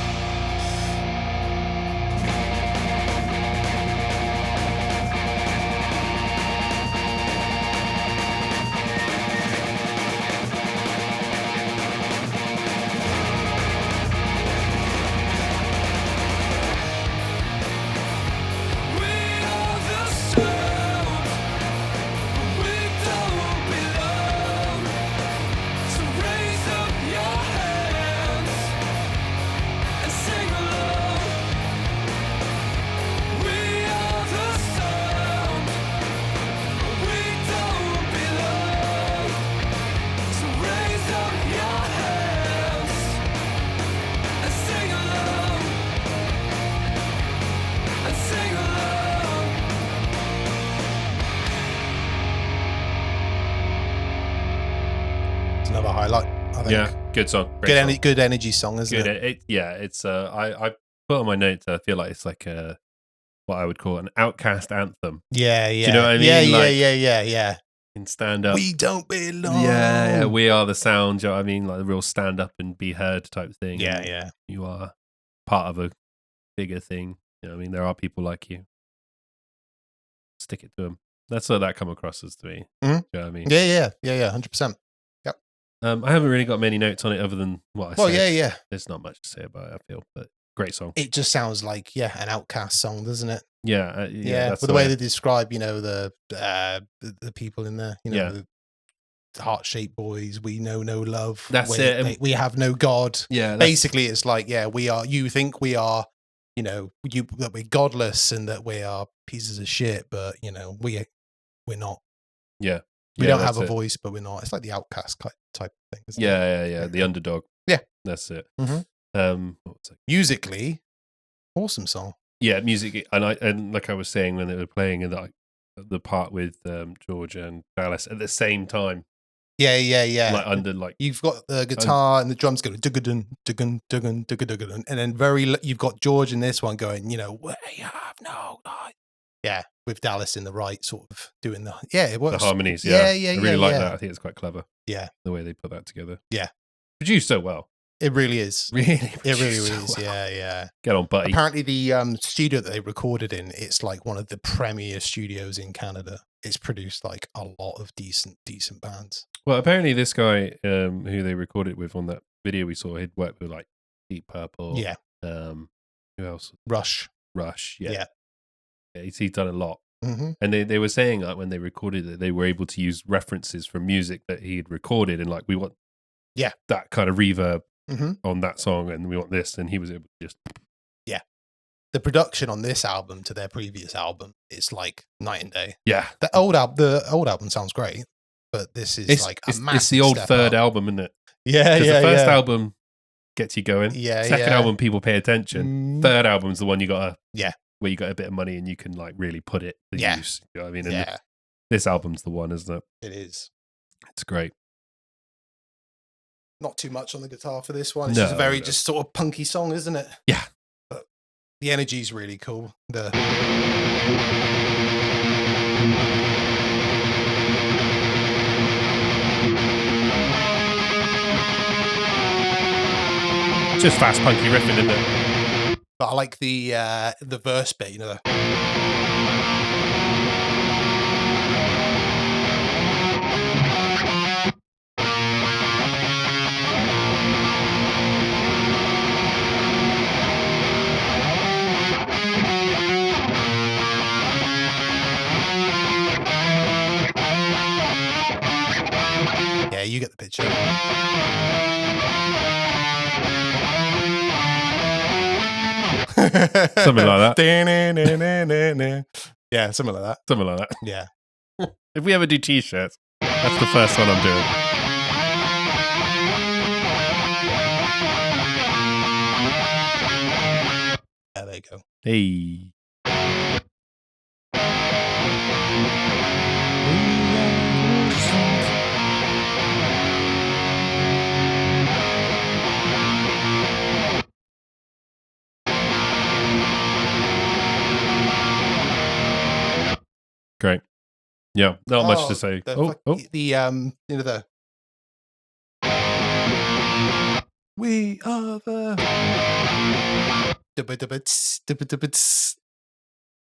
Another highlight, I think. Yeah, good song. Great good energy song, isn't it? Yeah, it's I put on my notes. I feel like it's like what I would call an Outcast anthem. Yeah. Do you know what I mean? Yeah. In stand up, we don't belong. Yeah, we are the sound. Do you know what I mean? Like the real stand up and be heard type thing. Yeah. You are part of a bigger thing. You know what I mean? There are people like you. Stick it to them. That's what that come across as to me. Mm-hmm. Do you know what I mean? Yeah. 100%. I haven't really got many notes on it other than what I said. Well, yeah. There's not much to say about it, I feel, but great song. It just sounds like, an Outcast song, doesn't it? Yeah. With the way they describe, the people in there, the heart-shaped boys, we know no love. That's it. We have no God. Yeah. Basically, it's like, you think we are, that we're godless and that we are pieces of shit, but, we're not. Yeah. We don't have a voice, but we're not. It's like the Outcast type of thing, isn't it? Yeah. The underdog. Yeah. That's it. Mm-hmm. Musically, awesome song. Yeah, music, and like I was saying when they were playing in the part with George and Dallas at the same time. Yeah. Like under like you've got the guitar and the drums going duggadun, duggun, duggun, duggadun, and then you've got George in this one going, we have no light. Yeah, with Dallas in the right, sort of doing it works. The harmonies. Yeah. I really like that. I think it's quite clever. Yeah, the way they put that together. Yeah, produced so well. It really is. It really is. So well. Yeah. Get on, buddy. Apparently, the studio that they recorded in, it's like one of the premier studios in Canada. It's produced like a lot of decent bands. Well, apparently, this guy who they recorded with on that video we saw, he'd worked with like Deep Purple. Yeah. Who else? Rush. Yeah. He's done a lot. Mm-hmm. And they were saying like when they recorded it, they were able to use references from music that he had recorded, and like we want that kind of reverb on that song, and we want this, and he was able to just the production on this album to their previous album, it's like night and day. Yeah, the old album sounds great, but this is it's the old third album, isn't it? Yeah, the first album gets you going. Yeah, second album people pay attention. Third album's the one you gotta where you got a bit of money and you can like really put it to use. You know what I mean? And this album's the one, isn't it? It is. It's great. Not too much on the guitar for this one. It's just a very just sort of punky song, isn't it? Yeah. But the energy's really cool. Just fast punky riffing, isn't it? But I like the verse bit, you know. Yeah, you get the picture. Something like that. Yeah, something like that. Something like that. Yeah. If we ever do t-shirts, that's the first one I'm doing. Yeah, there you go. Hey. Great. Yeah, not much to say. You know, we are the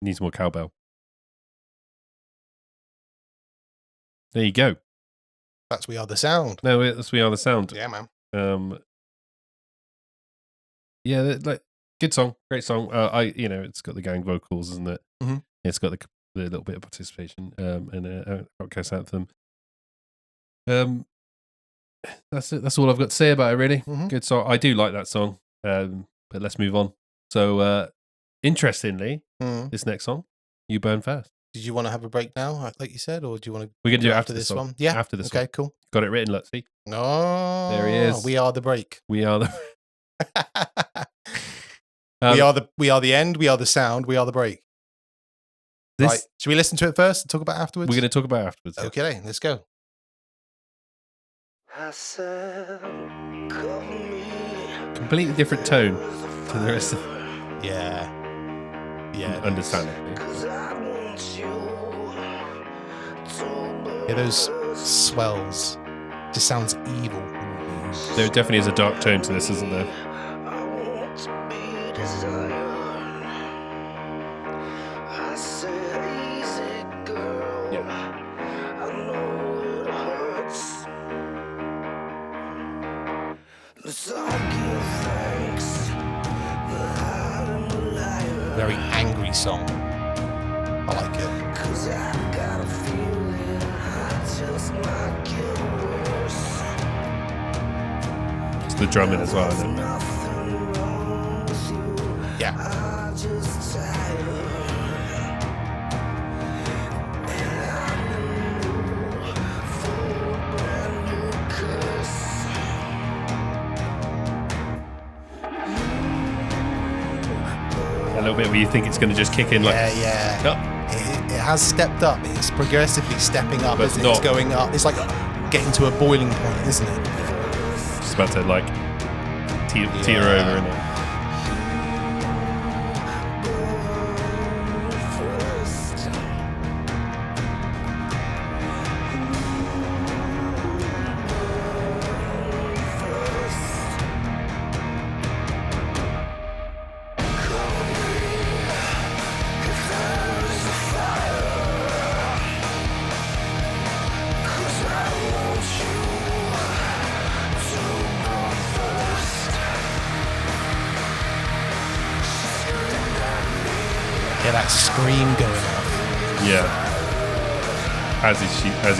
needs more cowbell. There you go. That's We Are the Sound. No, that's We Are the Sound. Yeah, man. Yeah, like good song, great song. It's got the gang vocals, isn't it? Mm-hmm. It's got the little bit of participation in Outcast anthem. That's it. That's all I've got to say about it, really. Mm-hmm. Good song. I do like that song. But let's move on. So, interestingly, this next song, You Burn Fast. Did you want to have a break now, like you said, or do you want to? We're gonna do it after this one. Yeah, after this. Okay, one. Cool. Got it written. Let's see. Oh, there he is. We are the break. We are the. We are the end. We are the sound. We are the break. Right. Should we listen to it first and talk about it afterwards? We're going to talk about it afterwards. Okay, let's go. Completely different tone to the rest of Yeah. Understandably. Yeah, those swells just sounds evil. There definitely is a dark tone to this, isn't there? Very angry song. I like it. It's the drumming as well, isn't it? Yeah. A little bit where you think it's going to just kick in like... Yeah. Oh. It has stepped up. It's progressively stepping up. But It's going up. It's like getting to a boiling point, isn't it? It's about to like teeter over, isn't it? Yeah, that scream going on. Yeah. As he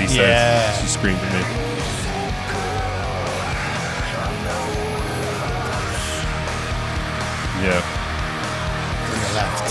says, she screamed at me. Yeah. To the left.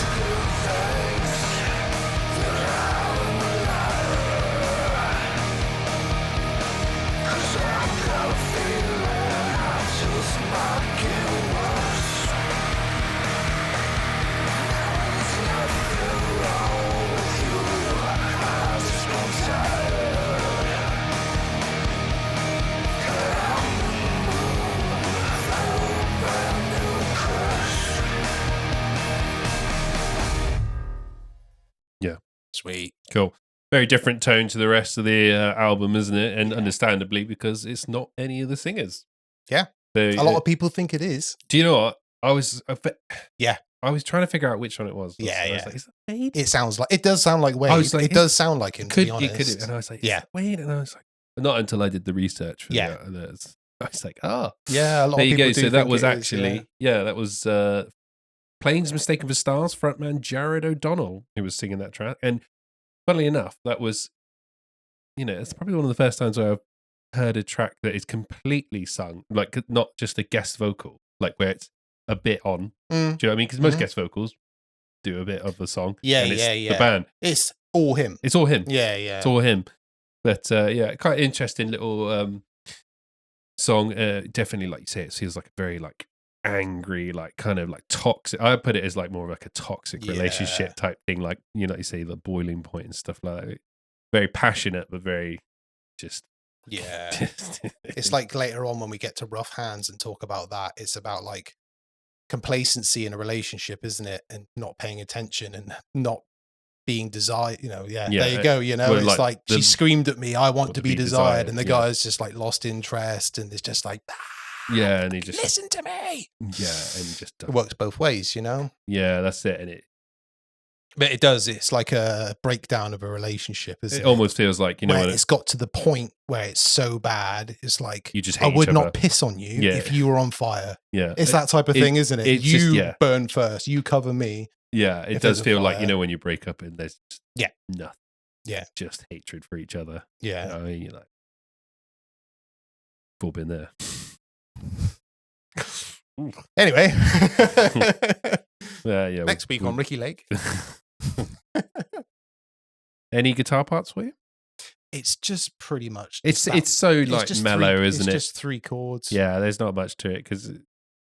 Sweet. Cool. Very different tone to the rest of the album, isn't it? And understandably, because it's not any of the singers. Yeah. So, a lot of people think it is. Do you know what? I was trying to figure out which one it was. Yeah, I was like, is that Wade? It does sound like Wade. I was like, it does sound like him, to be honest. It could, and I was like, Wade? And I was like, not until I did the research for the others. I was like, yeah, a lot there of you people go. do So that think was it actually, is, that was Planes Mistaken for Stars frontman Jared O'Donnell who was singing that track. And funnily enough, that was, it's probably one of the first times where I've heard a track that is completely sung, like not just a guest vocal, like where it's a bit on. Do you know what I mean? Because most guest vocals do a bit of the song. Yeah, The band. It's all him. It's all him. Yeah. It's all him. But quite interesting little song. Definitely, like you say, it feels like a very like angry, like kind of like toxic. I put it as like more of like a toxic relationship type thing, like you say the boiling point and stuff like that. Very passionate, but very just it's like later on when we get to Rough Hands and talk about that, it's about like complacency in a relationship, isn't it? And not paying attention and not being desired. There you go. It's like she screamed at me, I want to be desired, and the guy's just like lost interest, and it's just like and he just listen to me. And just it works both ways, Yeah, that's it. And but it does. It's like a breakdown of a relationship, isn't it? It almost feels like, when it's got to the point where it's so bad, it's like, you just hate I would not piss on you if you were on fire. Yeah. It's that type of thing, isn't it? It's you just, burn first, you cover me. Yeah, it does feel like, when you break up and there's just nothing. Yeah. Just hatred for each other. Yeah. You're like, we've all been there. Anyway. Yeah. Next week on Ricky Lake. Any guitar parts for you? It's just pretty much. It's so like mellow, isn't it? It's just 3 chords. Yeah, there's not much to it because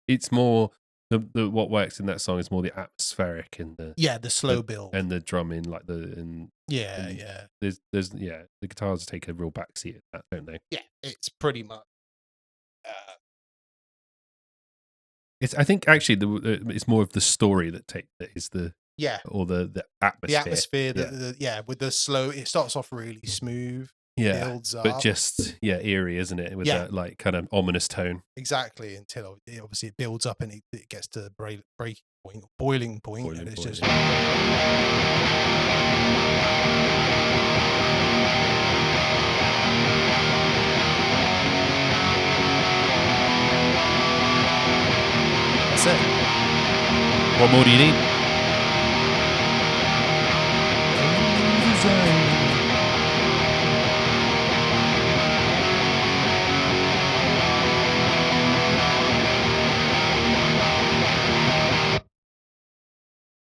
it's more the what works in that song is more the atmospheric and the slow build and the drumming, like yeah. There's the guitars take a real backseat at that, don't they? Yeah, it's pretty much. I think actually it's more of the story that is the or the atmosphere. The atmosphere, with the slow. It starts off really smooth. Yeah, builds up. But just eerie, isn't it? With that like kind of ominous tone. Exactly, until obviously it builds up and it gets to the breaking point, boiling point, and it's just. That's it. What more do you need?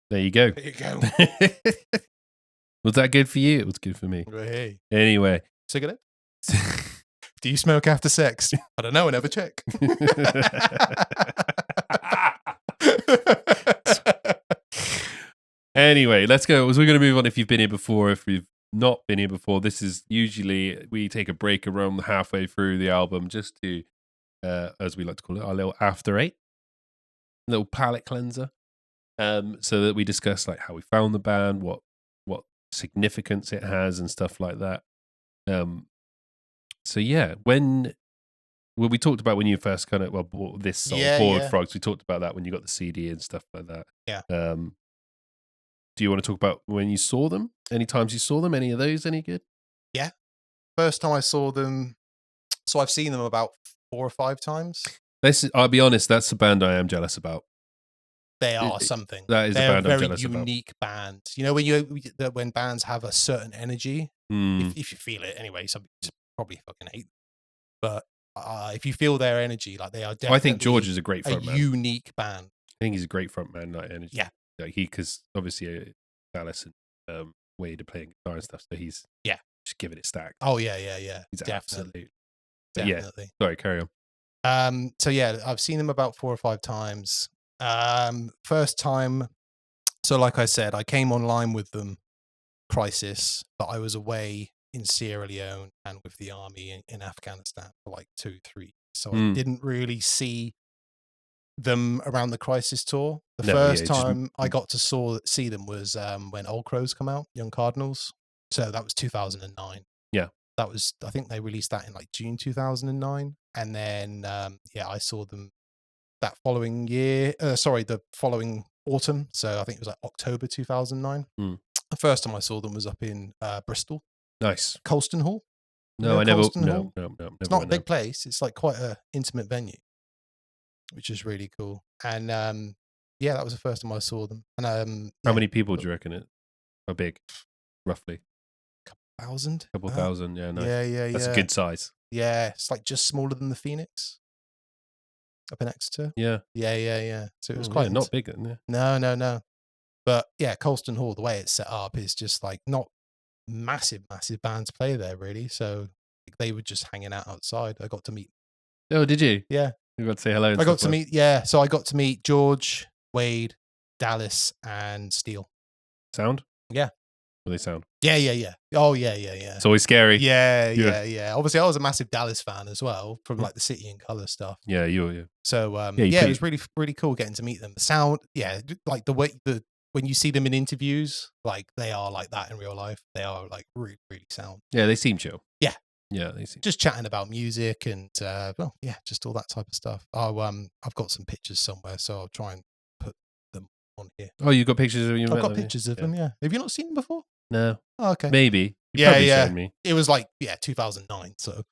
There you go. Was that good for you? It was good for me. Hey. Anyway. Cigarette? Do you smoke after sex? I don't know. I never check. Anyway, let's go. We're going to move on. If you've been here before, if you've not been here before, this is usually we take a break around halfway through the album just to, as we like to call it, our little after 8, little palate cleanser. So that we discuss like how we found the band, what significance it has, and stuff like that. So yeah, we talked about when you first kind of bought this song, Bored Frogs. We talked about that when you got the CD and stuff like that. Yeah. Do you want to talk about when you saw them? Any times you saw them? Any of those any good? Yeah. First time I saw them, so I've seen them about 4 or 5 times. I'll be honest, that's a band I am jealous about. They are something. That is a band I'm jealous about. They're a very unique band. When bands have a certain energy, if you feel it anyway, some people probably fucking hate them. But if you feel their energy, like they are definitely I think George is a great frontman. Unique band. I think he's a great frontman, like energy. Yeah. Like because obviously Alice and Wade are playing guitar and stuff, so he's just giving it stacked. Oh yeah. He's definitely. Definitely. Sorry, carry on. So yeah, I've seen them about 4 or 5 times. First time, so like I said, I came online with them, Crisis, but I was away in Sierra Leone and with the army in Afghanistan for like 2-3. So I didn't really see them around the Crisis tour. The first time I got to see them was when Old Crows come out, Young Cardinals. So that was 2009. Yeah. That was, I think they released that in like June 2009. And then, I saw them that following year. The following autumn. So I think it was like October 2009. The first time I saw them was up in Bristol. Nice. Colston Hall. No, I never. No. It's not a big there. place. It's like quite an intimate venue, which is really cool. And that was the first time I saw them. And how many people do you reckon it? How big, roughly? Thousand. Couple thousand. Yeah, nice. Yeah. That's a good size. Yeah, it's like just smaller than the Phoenix up in Exeter. Yeah. So it was quite not big, isn't it? No. But yeah, Colston Hall, the way it's set up is just like not massive bands play there really. So they were just hanging out outside. I got to meet. Oh, did you? Yeah. You got to say hello. I got to meet. Yeah. So I got to meet George, Wade, Dallas, and Steele. Sound? Yeah. Will they sound? Yeah. Oh, yeah. It's always scary. Yeah. Obviously, I was a massive Dallas fan as well from like the City and Colour stuff. Yeah, you were. Yeah. So it was really, really cool getting to meet them. The sound, like the way when you see them in interviews, like they are like that in real life. They are like really, really sound. Yeah, they seem chill. Yeah, they seem just chatting about music and just all that type of stuff. I've got some pictures somewhere, so I'll try and put them on here. Oh, you've got pictures of you? I've got pictures of them. Yeah, have you not seen them before? No. Oh, okay. Maybe. You probably showed me. It was like 2009, so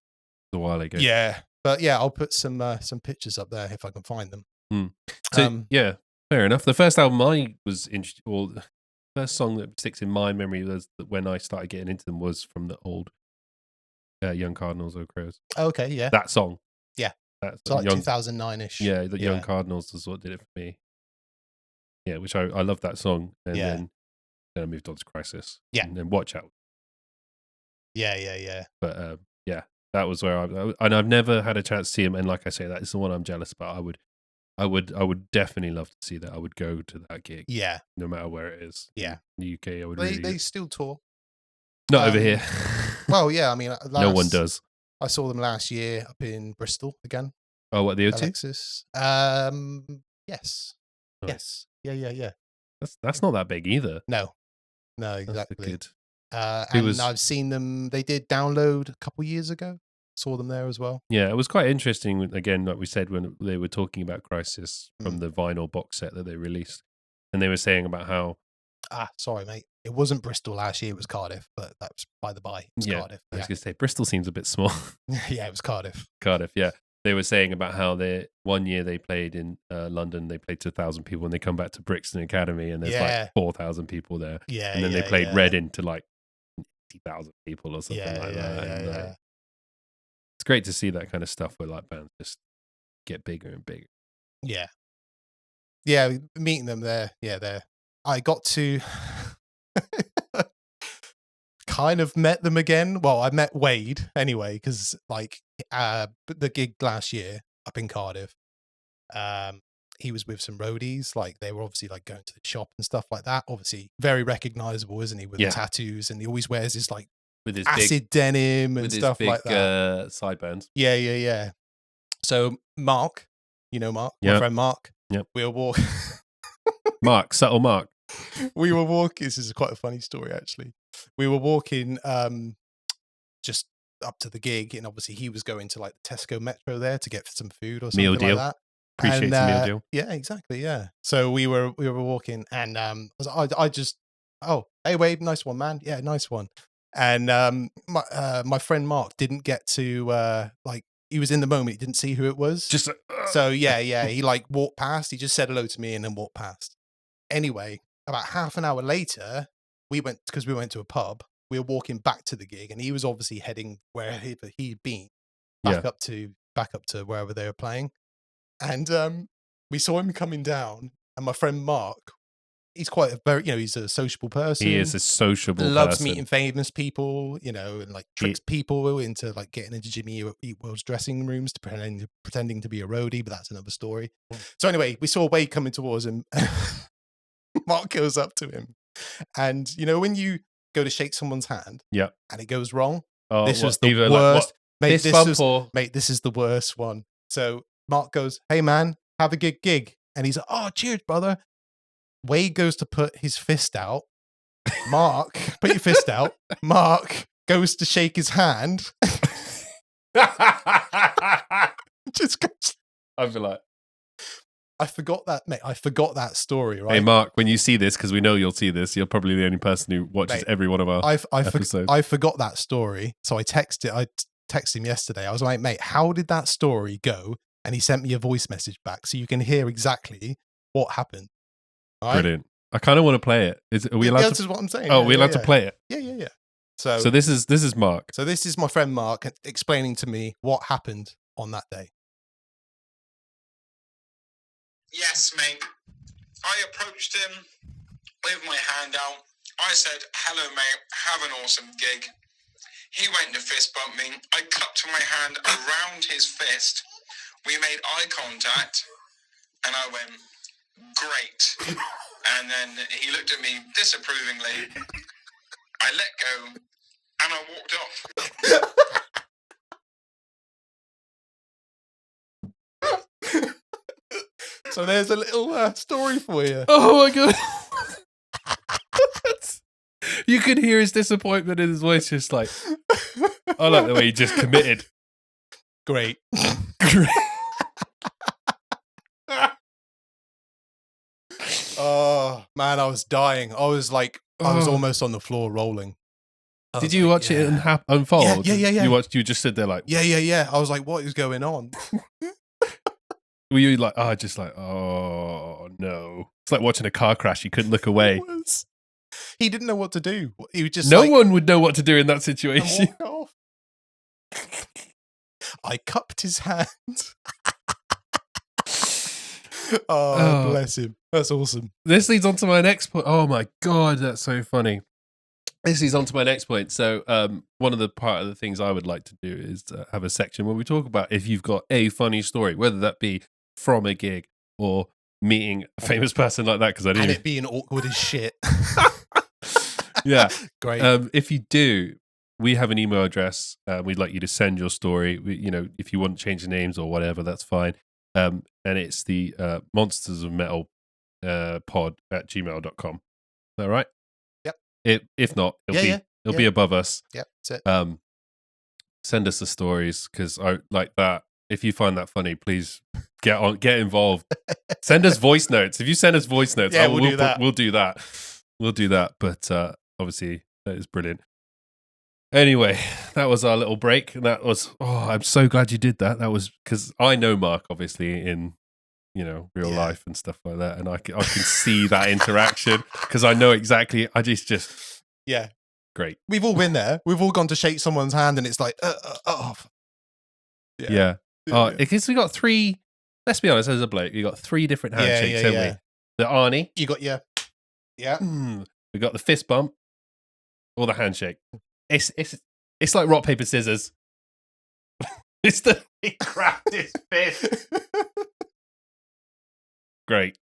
a while ago. Yeah, but I'll put some pictures up there if I can find them. So fair enough. The first album I was interested, or the first song that sticks in my memory was that when I started getting into them was from the old Young Cardinals or Crows. Okay, yeah. That song. Yeah. That's so like 2009-ish. Yeah, the Young Cardinals is what did it for me. Yeah, which I love that song. And then I moved on to Crisis. Yeah. And then Watch Out. Yeah. But that was where and I've never had a chance to see him. And like I say, that is the one I'm jealous about. I would definitely love to see that. I would go to that gig. Yeah. No matter where it is. Yeah. In the UK, I would They still tour. Not over here. Well, yeah, I mean, no one does. I saw them last year up in Bristol again. Oh, what, the O2? Alexis. Yes. Nice. Yes. Yeah. That's not that big either. No, exactly. Good. I've seen them. They did Download a couple years ago. Saw them there as well. Yeah, it was quite interesting. Again, like we said, when they were talking about Crisis from the vinyl box set that they released, and they were saying about how. Sorry, mate. It wasn't Bristol last year. It was Cardiff, but that was by the by. It was Cardiff. I was going to say Bristol seems a bit small. Yeah, it was Cardiff. Cardiff, yeah. They were saying about how one year they played in London, they played to 1,000 people, and they come back to Brixton Academy, and there's like 4,000 people there. Yeah, and then they played Reading to like 80,000 people or something like that. Yeah. It's great to see that kind of stuff where like bands just get bigger and bigger. Yeah, meeting them there. Yeah, I got to kind of met them again. Well, I met Wade anyway because like the gig last year up in Cardiff. He was with some roadies. Like they were obviously like going to the shop and stuff like that. Obviously, very recognizable, isn't he? With the tattoos, and he always wears his like with his acid denim and stuff like that. Sideburns. Yeah. So Mark, Mark, my friend Mark. Yep. We were walking. Subtle Mark. We were walking. This is quite a funny story, actually. We were walking just up to the gig, and obviously he was going to like the Tesco Metro there to get some food or something meal deal. like that. Appreciate the meal deal. Yeah, exactly. Yeah. So we were walking, and hey Wade, nice one, man. Yeah, nice one. And my friend Mark didn't get to he was in the moment. He didn't see who it was. So he like walked past. He just said hello to me and then walked past. Anyway, about half an hour later, we went to a pub. We were walking back to the gig, and he was obviously heading wherever he'd been, back up to wherever they were playing. And we saw him coming down, and my friend Mark, he's quite he's a sociable person. He is a sociable person. Loves meeting famous people, and like tricks people into like getting into Jimmy Eat World's dressing rooms to pretending to be a roadie, but that's another story. So anyway, we saw Wade coming towards him. Mark goes up to him, and when you go to shake someone's hand, and it goes wrong. Oh, this was the worst. Mate, this is the worst one. So Mark goes, "Hey man, have a good gig. And he's like, oh, cheers, brother. Wade goes to put his fist out. Mark, put your fist out. Mark goes to shake his hand. Just goes. I feel like I forgot that, mate. I forgot that story, right? Hey, Mark, when you see this, because we know you'll see this, you're probably the only person who watches every one of our episodes. I forgot that story. So I texted him yesterday. I was like, mate, how did that story go? And he sent me a voice message back so you can hear exactly what happened. Right? Brilliant. I kind of want to play it. Are we allowed to? This is what I'm saying. Oh, we're allowed to play it? Yeah. So this is Mark. So this is my friend Mark explaining to me what happened on that day. Yes, mate. I approached him with my hand out. I said, hello, mate. Have an awesome gig. He went to fist bump me. I cupped my hand around his fist. We made eye contact. And I went, great. And then he looked at me disapprovingly. I let go. And I walked off. So there's a little story for you. Oh my god! You could hear his disappointment in his voice, just like, I like the way he just committed. Great. Oh man, I was dying. I was almost on the floor rolling. Did you watch it unfold? Yeah. You just stood there like, yeah. I was like, what is going on? Were you like, oh no? It's like watching a car crash. You couldn't look away. He didn't know what to do. He was just no one would know what to do in that situation. I cupped his hand. Oh, bless him. That's awesome. This leads on to my next point. Oh my god, that's so funny. This leads on to my next point. So, one of the things I would like to do is have a section where we talk about if you've got a funny story, whether that be from a gig or meeting a famous person like that. Because I do, and it being awkward as shit. Yeah, great. If you do, we have an email address. We'd like you to send your story. If you want to change the names or whatever, that's fine. And it's the Monsters of Metal pod@gmail.com. Is that right? Yep. If not, it'll be above us. Yep, that's it. Send us the stories because I like that. If you find that funny, please get involved. Send us voice notes. If you send us voice notes, we'll do that. We'll do that. We'll do that. But obviously, that is brilliant. Anyway, that was our little break, and that was. Oh, I'm so glad you did that. That was because I know Mark, obviously, in real life and stuff like that, and I can see that interaction because I know exactly. I just great. We've all been there. We've all gone to shake someone's hand, and it's like, yeah. Because we got three. Let's be honest, as a bloke, we got three different handshakes, haven't we? The Arnie. You got We got the fist bump or the handshake. It's like rock paper scissors. It's the he cracked his fist. Great.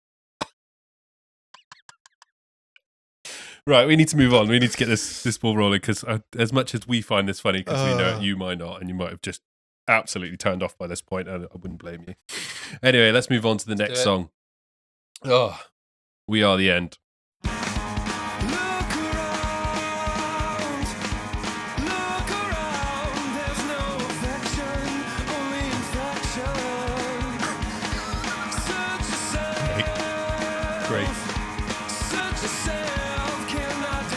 Right, we need to move on. We need to get this ball rolling because as much as we find this funny, because we know you might not, and you might have just absolutely turned off by this point, and I wouldn't blame you. Anyway, let's move on to the next song. Oh, We Are the End.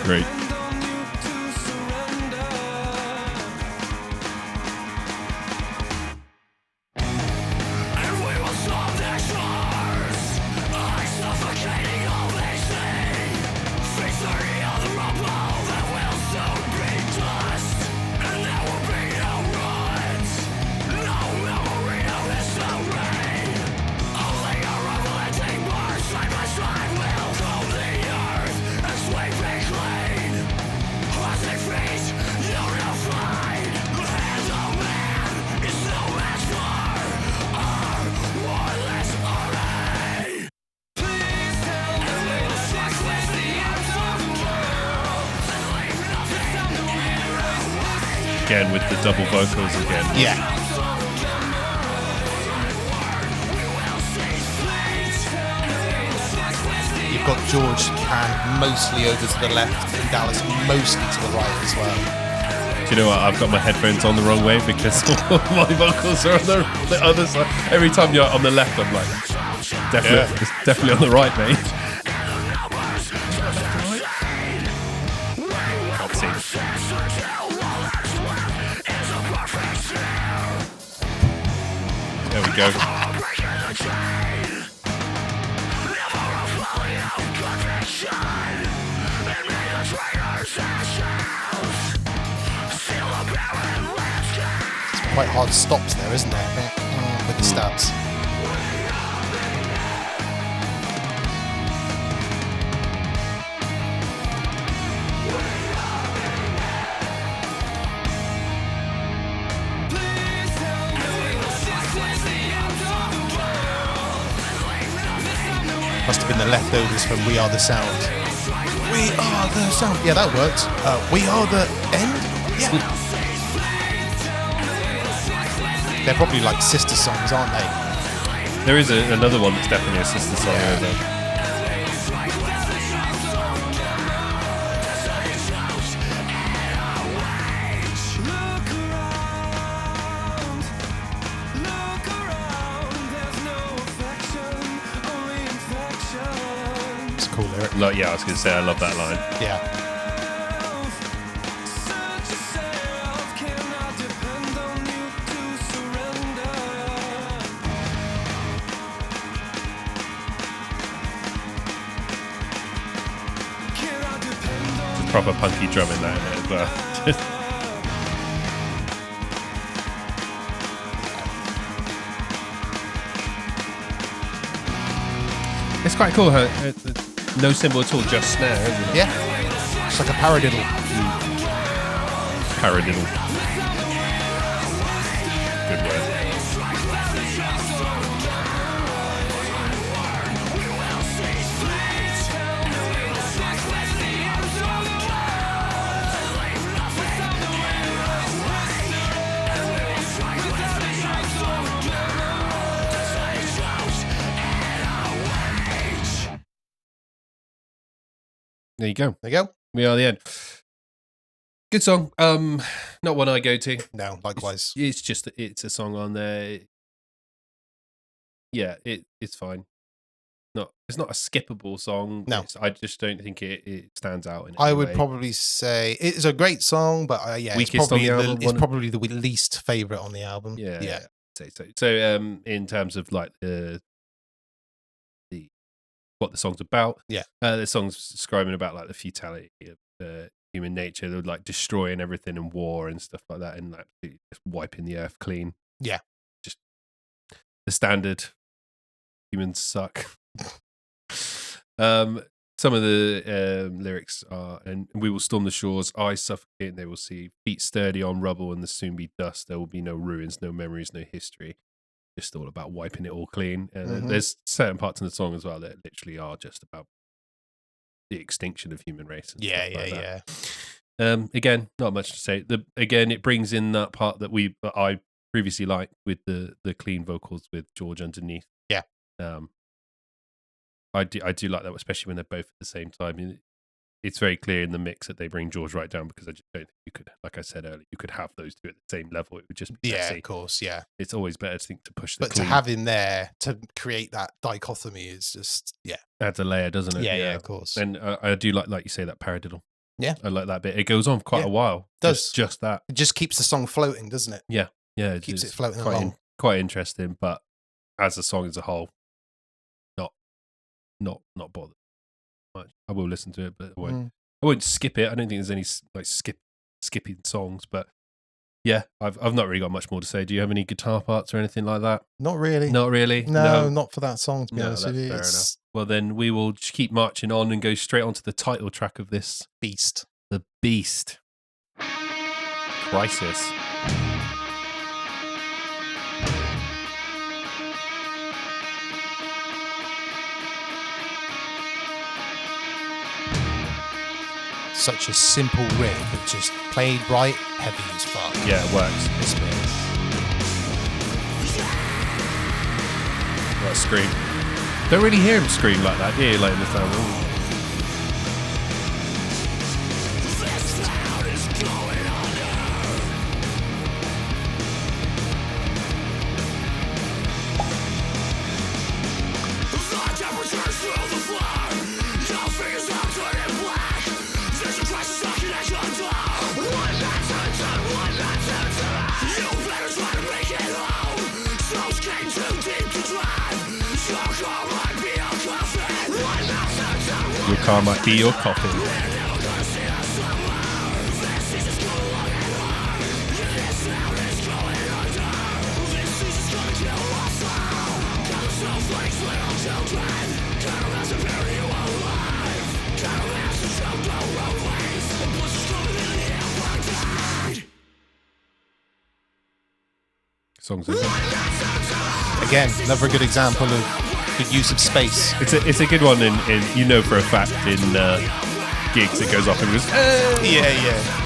Great. Again with the double vocals again. Yeah. got George Can mostly over to the left and Dallas mostly to the right as well. Do you know what? I've got my headphones on the wrong way because my vocals are on the other side. Every time you're on the left, I'm like, it's definitely on the right, mate. Can't see. There we go. It's quite hard stops there, isn't there? With the stabs. Must have been the leftovers from We Are the Sound. We Are the Sound. Yeah, that worked. We Are the End? Yeah. They're probably like sister songs, aren't they? There is another one that's definitely a sister song. Yeah. Cool lyric. Yeah, I was going to say I love that line. Yeah. There's proper punky drum in that as well. It's quite cool how no cymbal at all, just snare, isn't it? Yeah. It's like a paradiddle. Paradiddle. Good word. There you go. There you go. We are the end. Good song. Not one I go to. No, likewise. It's just it's a song on there. Yeah, it's fine. It's not a skippable song. No, I just don't think it stands out. I would probably say it's a great song, but it's probably the least favorite on the album. Yeah. I'd say so. So in terms of like the what the song's about. Yeah. The song's describing about like the futility of human nature. They're like destroying everything in war and stuff like that and like just wiping the earth clean. Yeah. Just the standard humans suck. Some of the lyrics are, and we will storm the shores, eyes suffocate and they will see, feet sturdy on rubble and there soon be dust. There will be no ruins, no memories, no history. Just all about wiping it all clean. And there's certain parts in the song as well that literally are just about the extinction of human race. Yeah. Again, not much to say. Again, it brings in that part that I previously liked with the clean vocals with George underneath. Yeah. I do like that, especially when they're both at the same time. It's very clear in the mix that they bring George right down because I just don't think you could, like I said earlier, you could have those two at the same level. It would just be messy. Of course, yeah. It's always better to push the But clean. to have him there to create that dichotomy is just, adds a layer, doesn't it? Yeah, of course. And I do like you say, that paradiddle. Yeah. I like that bit. It goes on for quite a while. It does. Just that. It just keeps the song floating, doesn't it? Yeah. It keeps it floating along. Quite interesting, but as a song as a whole, not bothered much. I will listen to it, but I won't skip it. I don't think there's any like skipping songs, but yeah, I've not really got much more to say. Do you have any guitar parts or anything like that? Not really. Not really? No, not for that song, to be honest with you. Fair enough. Well, then we will keep marching on and go straight onto the title track of this beast. The Beast. Crisis. Such a simple riff, but just played right, heavy as fuck. Yeah, it works. This bit. What a scream. Don't really hear him scream like that, do you? Like in this album. Your car might be your coffin. Songs again, another good example of good use of space. It's a good one in you know for a fact in gigs it goes off and goes yeah.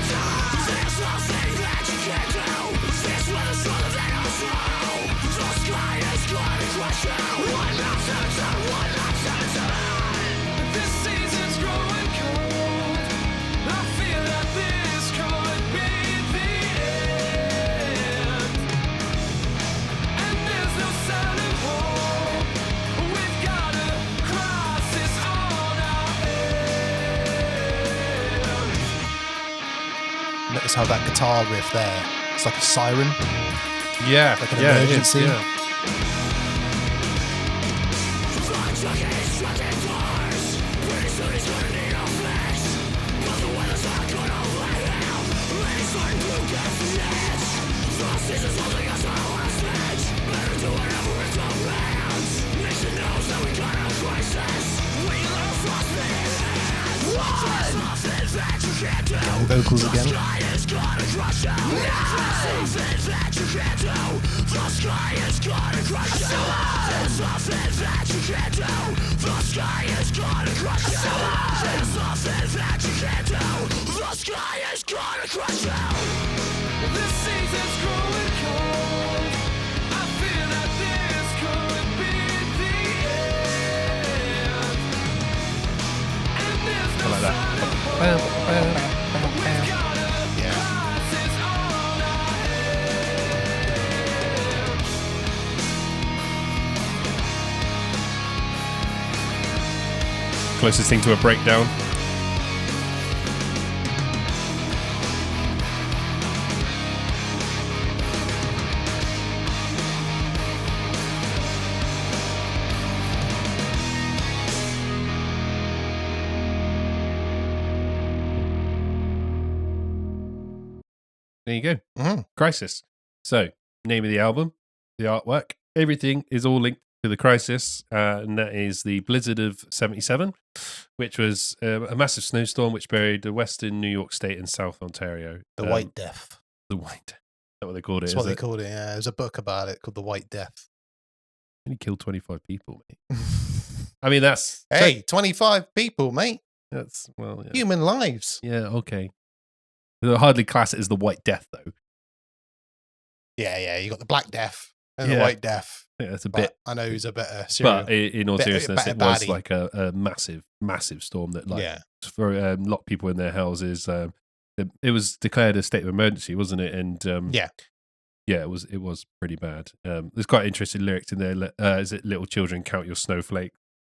Notice how that guitar riff there, it's like a siren. Yeah. Like an emergency. Vocals again. I like that. Closest thing to a breakdown. There you go. Mm-hmm. Crisis. So, name of the album, the artwork, everything is all linked to the Crisis, and that is the Blizzard of 77, which was a massive snowstorm which buried the western New York State and South Ontario. The White Death. The White Death. Is that what they called it? That's what they called it, yeah. There's a book about it called The White Death. Only killed 25 people, mate. I mean, that's... Hey, 25 people, mate. That's, well... Yeah. Human lives. Yeah, okay. They'll hardly class it as the White Death, though. Yeah, you got the Black Death and the White Death. Yeah, it's a bit. I know who's a better serial. But in all seriousness, it was baddie. like a massive, massive storm that, like, for a lot of people in their houses, it was declared a state of emergency, wasn't it? And it was pretty bad. There's quite interesting lyrics in there. Is it "Little children count your snowflake"?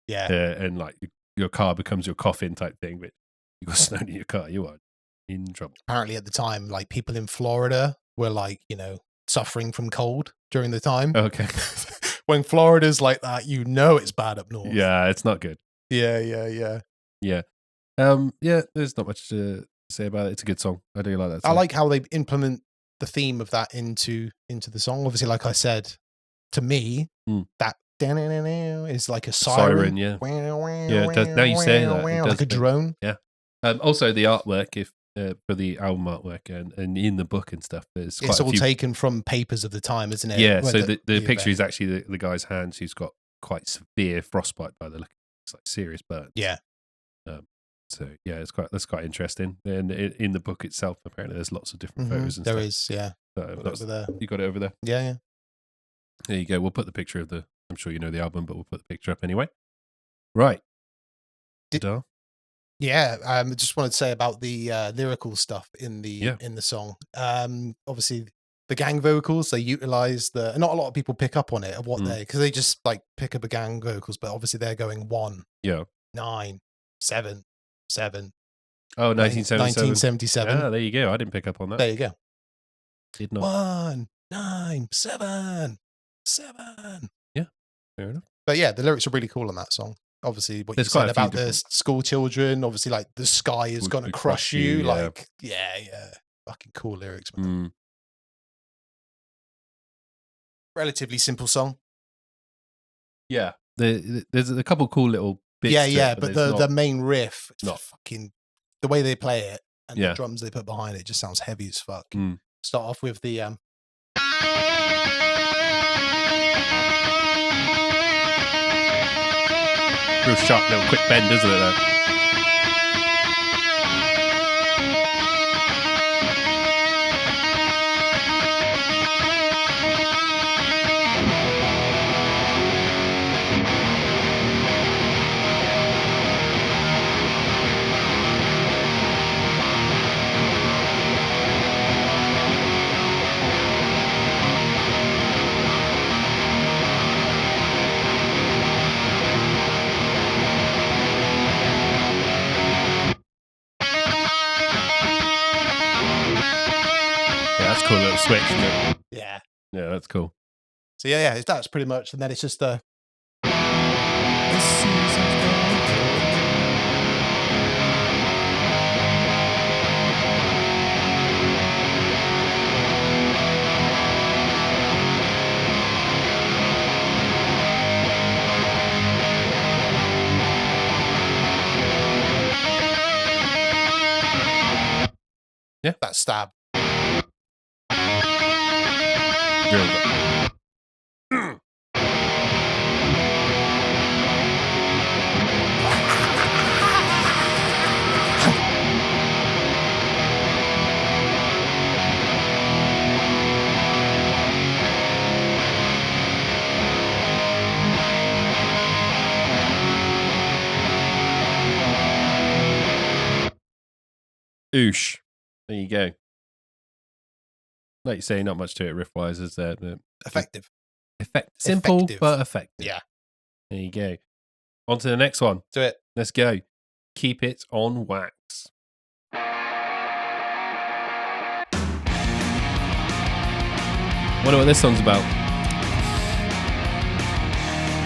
Yeah, and like your car becomes your coffin type thing. But you got snow in your car, you are in trouble. Apparently, at the time, like people in Florida were like, suffering from cold during the time. Okay. When Florida's like that, it's bad up north. Yeah, it's not good. Yeah. There's not much to say about it. It's a good song. I do like that song. I like how they implement the theme of that into the song. Obviously, like I said, to me, that is like a siren. Yeah. It does, now you say that. It does like a drone. Yeah. Also, the artwork, for the album artwork and in the book and stuff, it's all taken from papers of the time, isn't it? Yeah. So the picture is actually the guy's hand who's got quite severe frostbite by the look. It's like serious burn. Yeah. So yeah, that's quite interesting. And in the book itself, apparently, there's lots of different photos and there stuff. Is, yeah. So over there. You got it over there. Yeah. There you go. We'll put the picture of the I'm sure you know the album, but we'll put the picture up anyway. Right. Yeah, I just wanted to say about the lyrical stuff in the song. Obviously, the gang vocals, they utilize not a lot of people pick up on it of what because they just like pick up a gang vocals, but obviously they're going 1, 9, 7, 7. Oh, 1977. 1977. Ah, there you go. I didn't pick up on that. There you go. Did not. 1, 9, 7, 7. Yeah, fair enough. But yeah, the lyrics are really cool on that song. Obviously, what you said about the school children, obviously, like the sky is going to crush you. Yeah. Like, yeah. Fucking cool lyrics, man. Relatively simple song. Yeah. There's a couple cool little bits. Yeah, but the main riff, not fucking the way they play it and the drums they put behind it just sounds heavy as fuck. Start off with the real sharp little quick bend, isn't it, though? Cool little switch, isn't it? Yeah, that's cool. So that's pretty much, and then it's just the that stab. Oosh. There you go. Like you say, not much to it riff-wise, is there? But effective. Simple, effective. But effective. Yeah. There you go. On to the next one. Do it. Let's go. Keep It on Wax. Wonder what this song's about.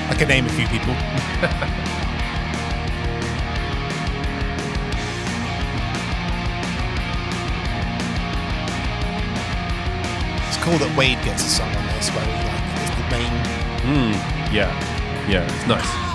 I can name a few people. It's cool that Wade gets a song on this, where he is the main. Yeah, it's nice.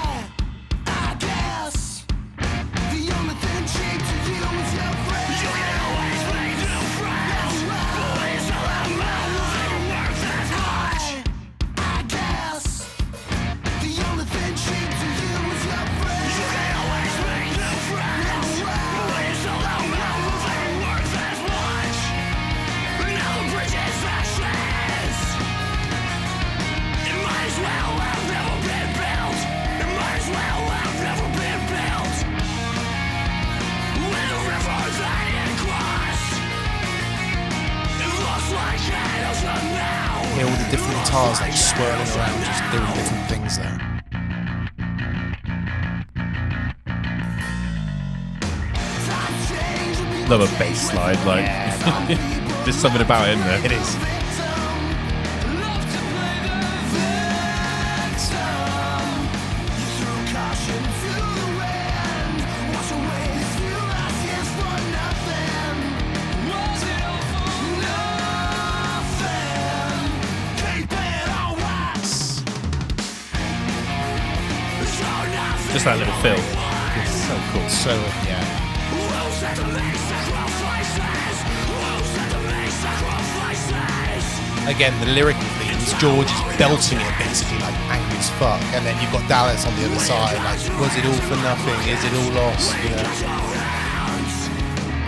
All the different guitars like swirling around, just doing different things there. Love a bass slide, like there's something about it, isn't there? It is. Just that little fill. It's so cool. So, yeah. Again, the lyrical themes, George is belting it basically like angry as fuck, and then you've got Dallas on the other side, like, was it all for nothing? Is it all lost? You know?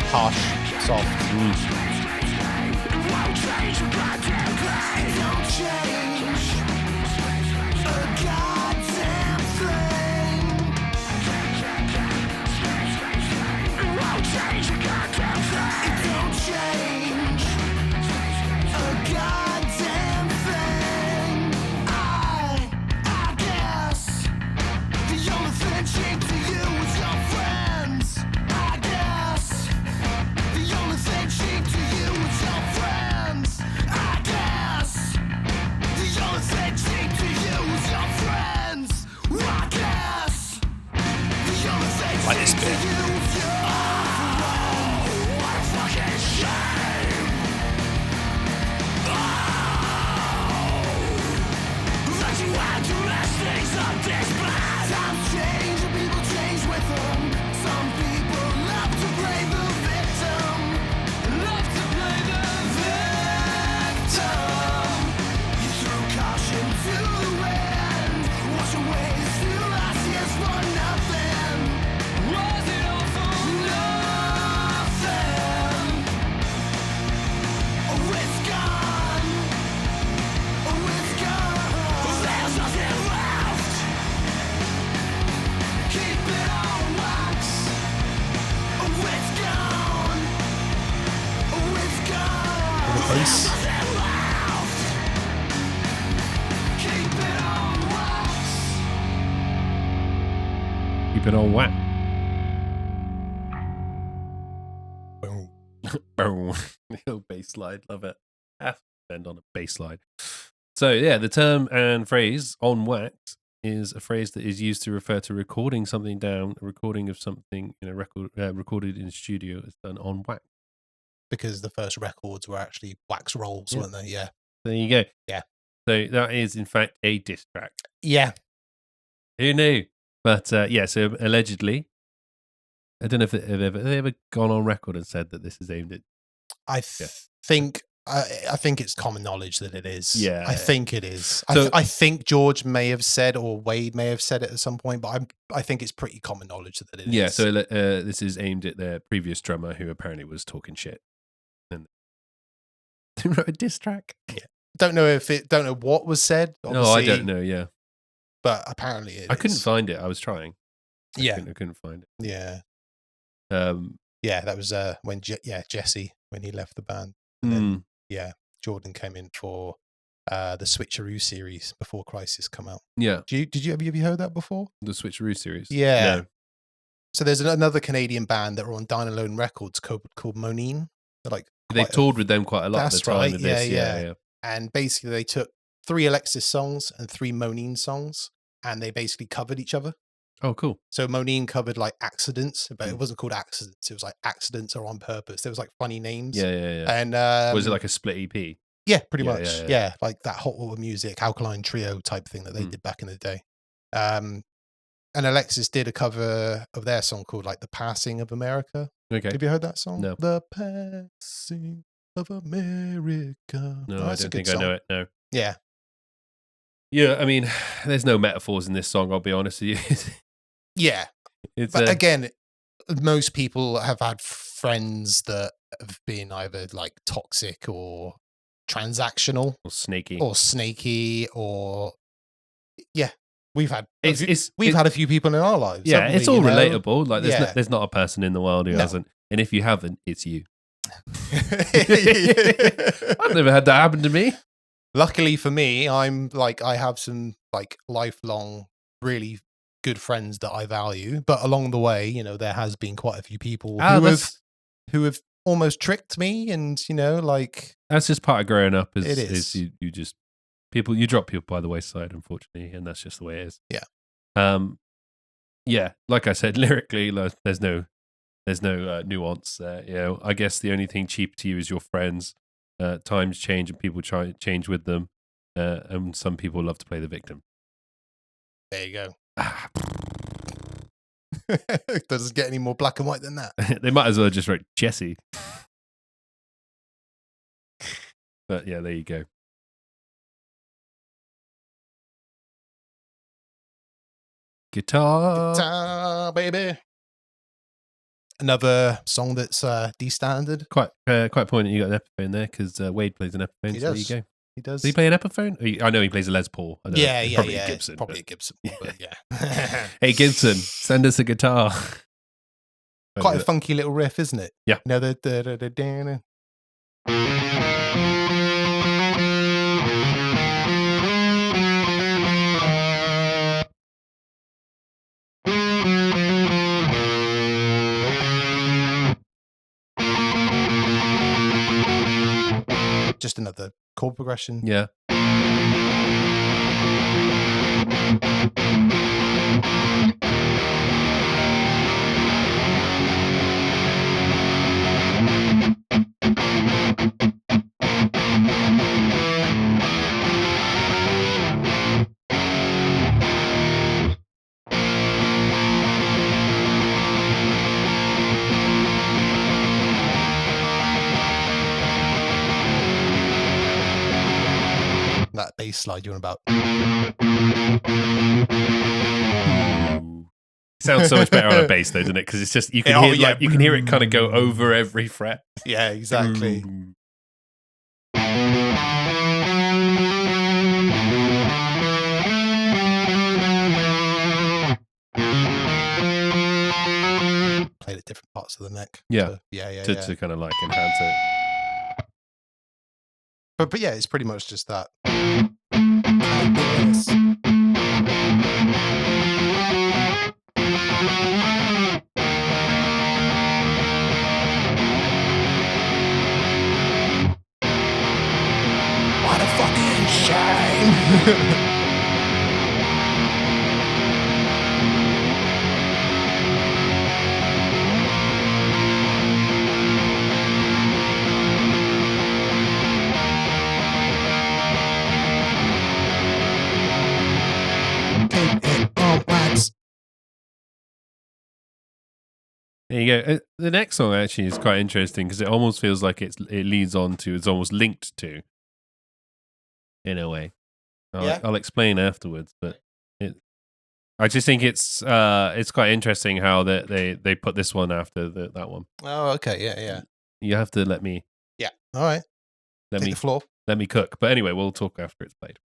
Harsh, soft. goddamn thing. It won't change a goddamn thing. It don't change a goddamn thing. I guess the only thing cheap to you is your friends. I guess the only thing cheap to you is your friends. I guess the only thing cheap to you is your friends. I guess the only thing Like this cheap to bit. you is your what a fucking shame. That you had to mess things up this bad. Times change and people change with them. Some people love to play the victim. Love to play the victim. You threw caution to the wind. Wash away the few last years for nothing. Was it all for nothing? Oh, it's gone. Oh, it's gone. There's nothing left. Keep it on wax. Oh, it's gone. Oh, it's gone. The bass. There's nothing left. Keep it on wax. Keep it on whack. Boom. Boom. The old bass slide. Love it. Have to bend on a bass slide. So, yeah, the term and phrase on wax is a phrase that is used to refer to recording something down. A recording of something in a record recorded in a studio is done on wax. Because the first records were actually wax rolls, Yeah. weren't they? Yeah. There you go. Yeah. So that is, in fact, a diss track. Yeah. Who knew? But, yeah, so allegedly, I don't know if they ever gone on record and said that this is aimed at... I think I think it's common knowledge that it is. Yeah. I think it is. So- I think George may have said, or Wade may have said it at some point, but I think it's pretty common knowledge that it is. Yeah, so this is aimed at their previous drummer who apparently was talking shit. And they wrote a diss track. don't know what was said. No, I obviously, don't know, yeah. but apparently it I couldn't is. find it. I was trying. I Yeah. couldn't find it. Yeah. Um, Yeah, that was when Jesse, when he left the band. And then, yeah, Jordan came in for the Switcheroo series before Crisis come out. yeah, Have you heard that before? the Switcheroo series. Yeah. No. So there's another Canadian band that are on Dine Alone Records called Monine. They're like They toured with them quite a lot at That's the time right, of this. yeah. And basically they took 3 Alexis songs and 3 Monine songs, and they basically covered each other. Oh, cool. So Monine covered like Accidents, but it wasn't called Accidents. It was like Accidents Are On Purpose. There was like funny names. Yeah. And Was it like a split EP? yeah, pretty Yeah, much. yeah. Yeah, like that Hot Water Music, Alkaline Trio type thing that they did back in the day. And Alexis did a cover of their song called like The Passing of America. Okay. Have you heard that song? No. The Passing of America. No, Oh, I that's a don't good think I know song. it. No. Yeah. Yeah, I mean, there's no metaphors in this song, I'll be honest with you. Yeah. It's But again, most people have had friends that have been either like toxic or transactional snaky. or snaky or yeah. We've had It's had a few people in our lives. Yeah, haven't it's we, all you know? relatable. Like Yeah. there's not a person in the world who No. hasn't. And if you haven't, it's you. Luckily I've never had that happen to me. for me, I have some like lifelong, really good friends that I value. But along the way, you know, there has been quite a few people who have almost tricked me, and you know, like That's just part of growing up. It is. You just you drop people by the wayside, unfortunately, and that's just the way it is. Yeah. Yeah. Like I said, lyrically, there's no nuance there. You know, I guess the only thing cheap to you is your friends. Times change and people try to change with them, and some people love to play the victim. there you go. Does it get any more black and white than that? They might as well just write Jesse. But yeah, there you go. Guitar. Ta, baby. Another song that's D standard. Quite poignant. You got an epiphone there because Wade plays an epiphone. He So there does. you go. He does. Does he play an Epiphone? I know he plays a Les Paul. Yeah. Probably a Gibson. Probably a Gibson, but yeah. Hey, Gibson, send us a guitar. Quite a funky little riff, isn't it? Yeah. You know, just another chord progression. Yeah. That bass slide you're on about. Sounds so much better on a bass though, doesn't it? Because it's just you can hear it kind of go over every fret. Yeah, exactly. Played at different parts of the neck. Yeah. To kind of like enhance it. But yeah, it's pretty much just that. What a fucking shame! There you go. The next song actually is quite interesting because it almost feels like it leads on to, it's almost linked to, in a way. I'll explain afterwards, but I just think it's quite interesting how they put this one after that one. Oh, okay, yeah. You have to let me. Yeah. All right. Take the floor. Let me cook. But anyway, we'll talk after it's played.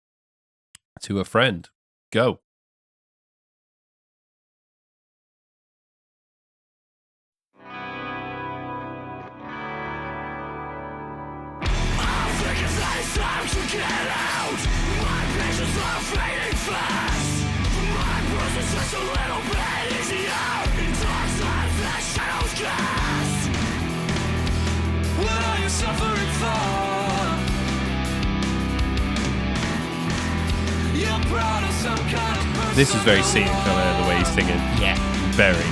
To a Friend. Go. Time to get out. My patience are fading fast. My bruise is just a little bit easier. In dark times that shadows cast. What are you suffering for? You're proud of some kind of person. This is very scenic, the way he's singing. Yeah. Very.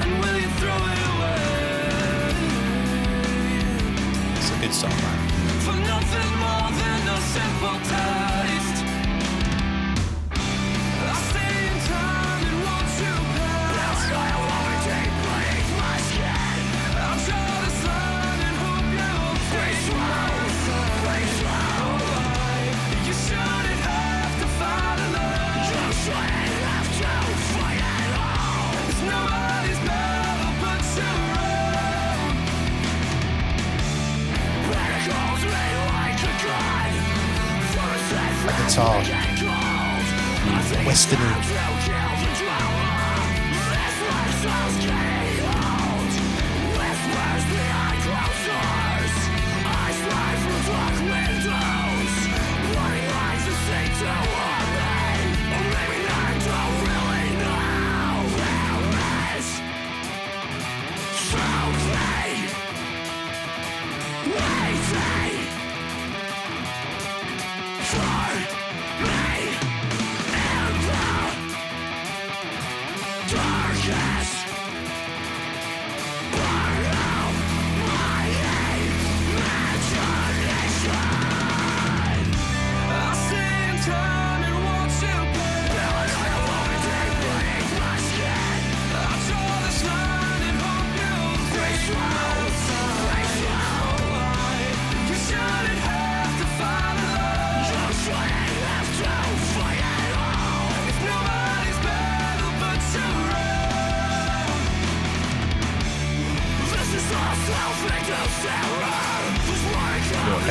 And will you throw it away? It's a good song, man. For nothing more than a simple taste. I stay in time and watch you pass. I won't take beneath my skin. I'll draw this line and hope you'll break slow. You shouldn't have to fight alone. You shouldn't have to fight at all. It's nobody's battle but your own. Better calls me like a gun. That guitar. Westerny.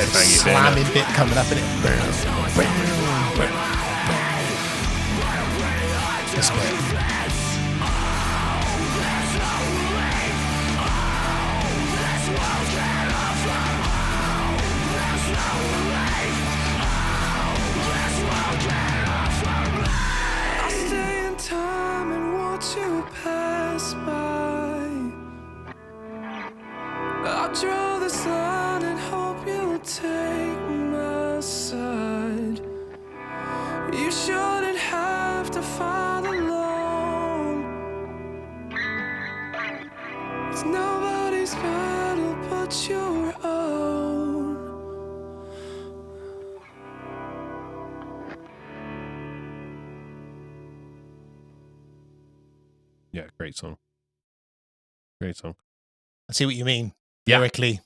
slamming bit coming up in it. This bit. I'll draw this line and hope you'll take my side. You shouldn't have to fight alone. It's nobody's battle but your own. Yeah, great song. Great song. I see what you mean. Yeah. Lyrically.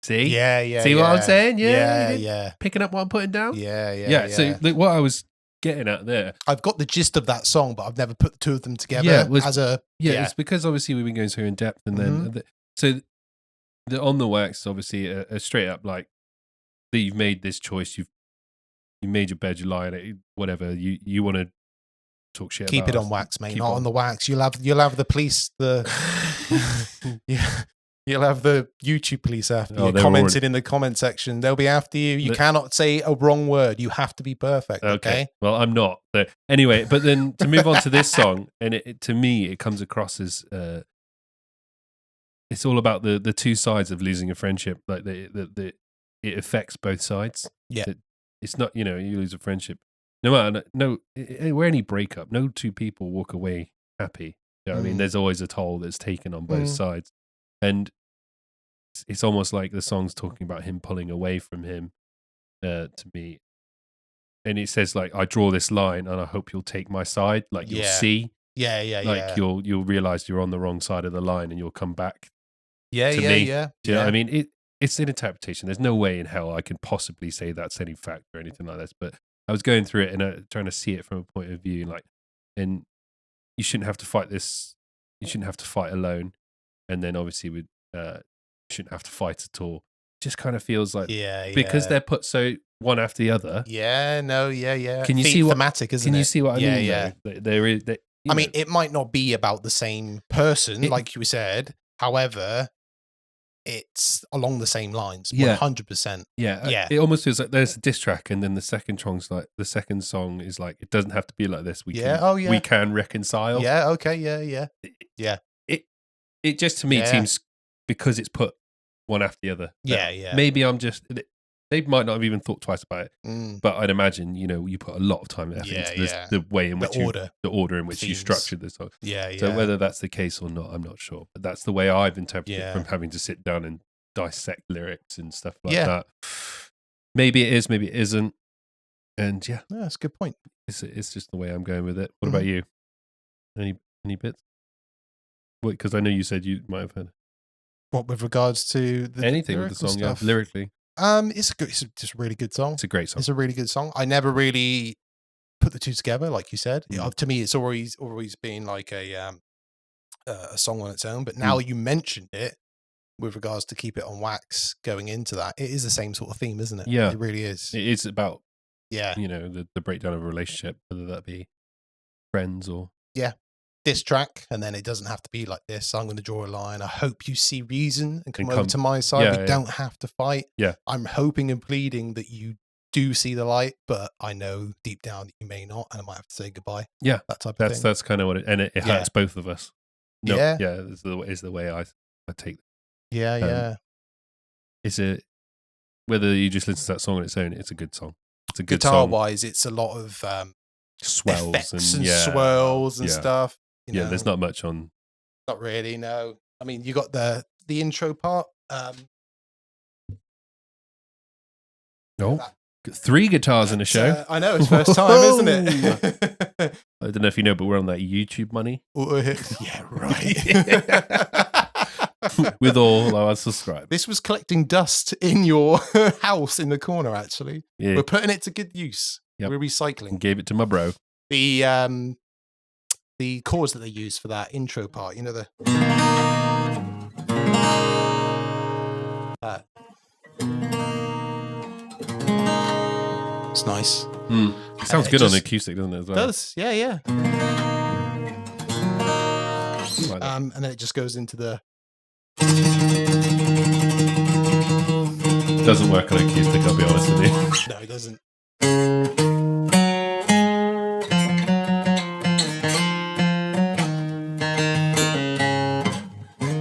See? Yeah. See what I'm saying? Yeah. Picking up what I'm putting down? Yeah. So what I was getting at there. I've got the gist of that song, but I've never put the two of them together as a... Yeah, it's because obviously we've been going so in depth and then... The on the wax, obviously, a straight up like, that you've made this choice, you made your bed, you lie in it, whatever, you want to talk shit Keep about it on wax, mate, not on the wax. You'll have the police, you'll have the YouTube police after you, commented in the comment section. They'll be after you. You cannot say a wrong word. You have to be perfect, okay? Well, I'm not. So, anyway, but then to move on to this song, and to me, it comes across as... it's all about the two sides of losing a friendship. Like it affects both sides. Yeah. It's not, you lose a friendship. Where any breakup, no two people walk away happy. You know what I mean? There's always a toll that's taken on both sides. And it's almost like the song's talking about him pulling away from him to me. And it says like, I draw this line and I hope you'll take my side. Like you'll see. Yeah. You'll realize you're on the wrong side of the line and you'll come back. Yeah. Do you know what I mean? It's an interpretation. There's no way in hell I can possibly say that's any fact or anything like this. But I was going through it and trying to see it from a point of view, like, and you shouldn't have to fight this. You shouldn't have to fight alone. And then obviously you shouldn't have to fight at all. Just kind of feels like because they're put so one after the other. Can you see what thematic? Isn't it? Can you see what I mean? Yeah. There is. I mean, it might not be about the same person, like you said. However, it's along the same lines, 100%. Yeah. It almost feels like there's a diss track, and then the second song is like, it doesn't have to be like this. We can reconcile. Yeah. Okay. Yeah. It just to me seems because it's put one after the other. Yeah. Maybe I'm just. They might not have even thought twice about it, but I'd imagine you put a lot of time and effort into this, the way in which the order in which you structured this song. So whether that's the case or not, I'm not sure. But that's the way I've interpreted it from having to sit down and dissect lyrics and stuff like that. Maybe it is, maybe it isn't, and that's a good point. It's just the way I'm going with it. What about you? Any bits? Because I know you said you might have heard. What with regards to anything with the song, stuff? Lyrically. It's just a really good song. It's a great song. It's a really good song. I never really put the two together, like you said. To me, it's always been like a song on its own. But now you mentioned it with regards to Keep It on Wax going into that, it is the same sort of theme, isn't it? Yeah, it really is. It is about the breakdown of a relationship, whether that be friends or this track, and then it doesn't have to be like this. I'm going to draw a line. I hope you see reason and come over to my side. We don't have to fight. I'm hoping and pleading that you do see the light, but I know deep down that you may not, and I might have to say goodbye. Yeah, that type of thing. That's kind of what it, and it hurts both of us. Is the way I take it. It's whether you just listen to that song on its own, it's a good song. It's a good guitar song. wise, it's a lot of swells effects and swirls and stuff. You know, there's not much on. Not really, no. I mean, you got the intro part. Three guitars in a show. I know, it's first time, isn't it? I don't know if you know, but we're on that YouTube money. Yeah, right. With all our subscribers. This was collecting dust in your house in the corner, actually. Yeah. We're putting it to good use. Yep. We're recycling. And gave it to my bro. The chords that they use for that intro part, you know, It's nice. It sounds good on acoustic, doesn't it? As well? It does, yeah. Like and then it just goes into the. Doesn't work on acoustic, I'll be honest with you. No, it doesn't.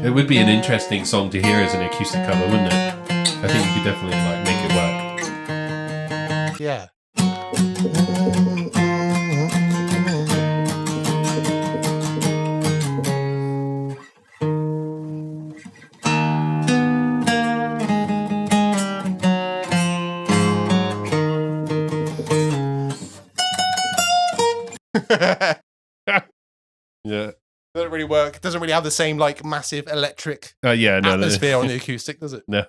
It would be an interesting song to hear as an acoustic cover, wouldn't it? I think you could definitely like make it work. Yeah. Yeah. Doesn't really work. Doesn't really have the same like massive electric atmosphere on the acoustic, does it? No.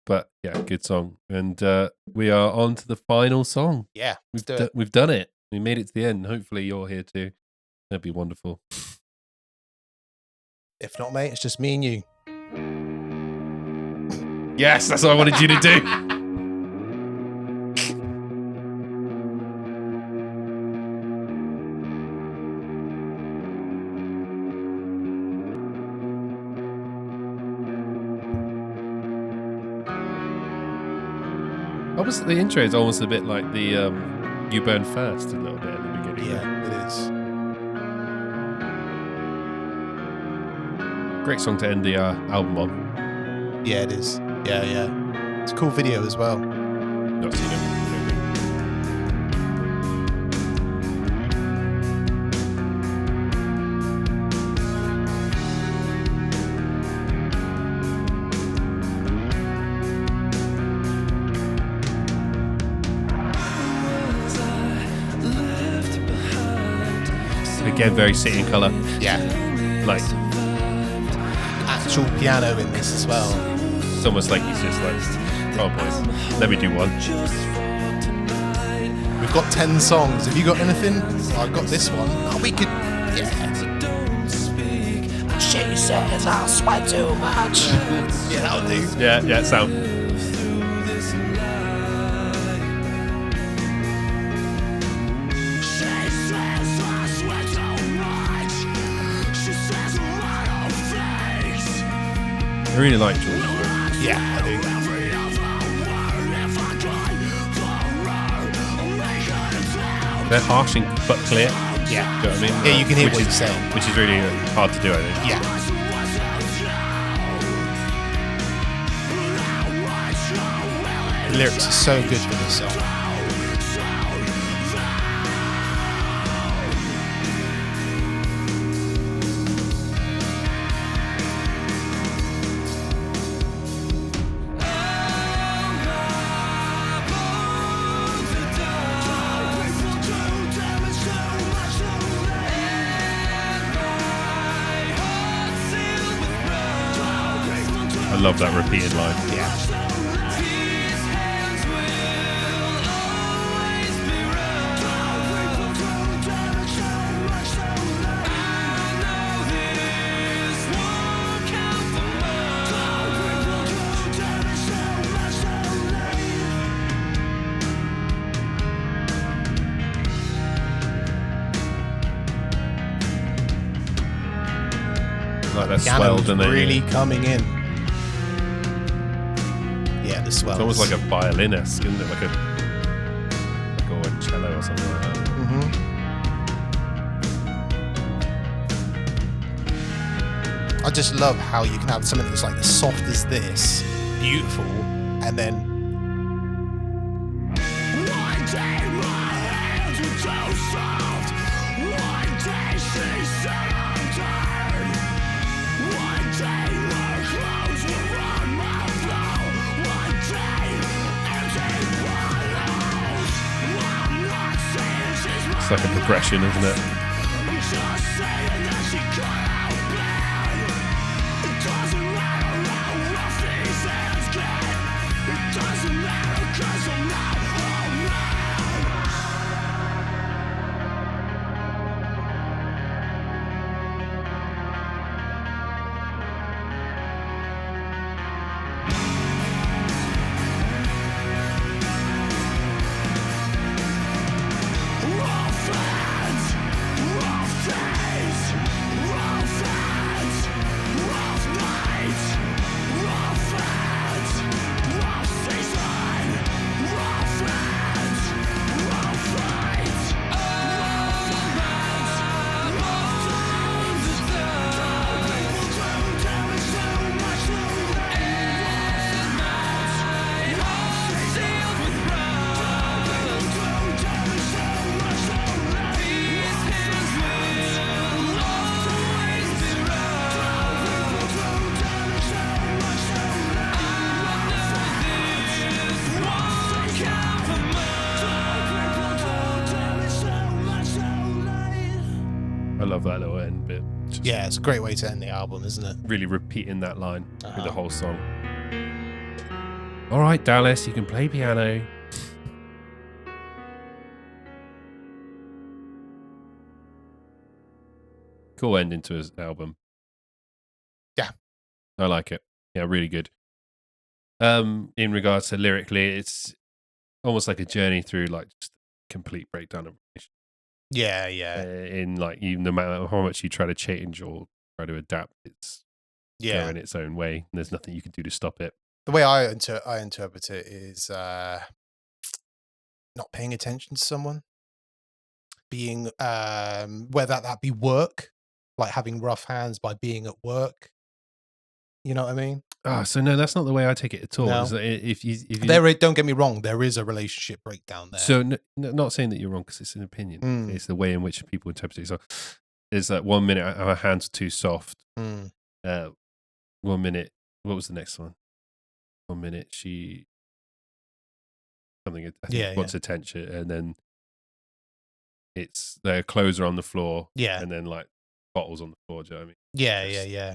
But yeah, good song. And we are on to the final song. Yeah, we've done it. We made it to the end. Hopefully you're here too. That'd be wonderful. If not, mate, it's just me and you. Yes, that's what I wanted you to do. The intro is almost a bit like the You Burn First a little bit at the beginning. Yeah, it is. Great song to end the album on. Yeah, it is. Yeah. It's a cool video as well. Not seen it. Again, very City and Colour. Yeah. Like actual piano in this as well. It's almost like he's just like, oh boys, let me do one. We've got 10 songs. Have you got anything? Oh, I've got this one. Oh, we could. Yeah. She says I sweat too much. Yeah, that'll do. Yeah, sound. I really like George. Yeah, I do. They're harsh but clear. Yeah. Do you know what I mean? Yeah, you can hear what he's saying. Which is really hard to do, I think. Yeah. The lyrics are so good for this song. I love that repeated line. Yeah. Like that swelled and really coming in. Yeah, the swells. It's almost like a violinist, isn't it? Like a cello or something like that. I just love how you can have something that's like as soft as this, beautiful, and then One day my hands were too soft. One day she said I'm tired. One day her clothes were on my floor. One day empty bottles. I'm not saying she's my It's like a progression, isn't it? I'm just saying that she cut out bad. It doesn't matter how rough these hands get. It doesn't matter 'cause I'm not I love that little end bit. Yeah, it's a great way to end the album, isn't it? Really repeating that line through the whole song. All right, Dallas, you can play piano. Cool ending to his album. Yeah. I like it. Yeah, really good. In regards to lyrically, it's almost like a journey through like just complete breakdown of relationship. Yeah. In like, even no matter how much you try to change or try to adapt, it's going its own way. And there's nothing you can do to stop it. The way I interpret it is not paying attention to someone, being whether that be work, like having rough hands by being at work. You know what I mean? Oh, so no, that's not the way I take it at all. No. If you don't get me wrong, there is a relationship breakdown there. So not saying that you're wrong because it's an opinion. It's the way in which people interpret it. So is that 1 minute our hands are too soft. 1 minute, what was the next one? 1 minute she something wants attention, and then it's their clothes are on the floor. Yeah, and then like bottles on the floor. Do you know what I mean? Yeah.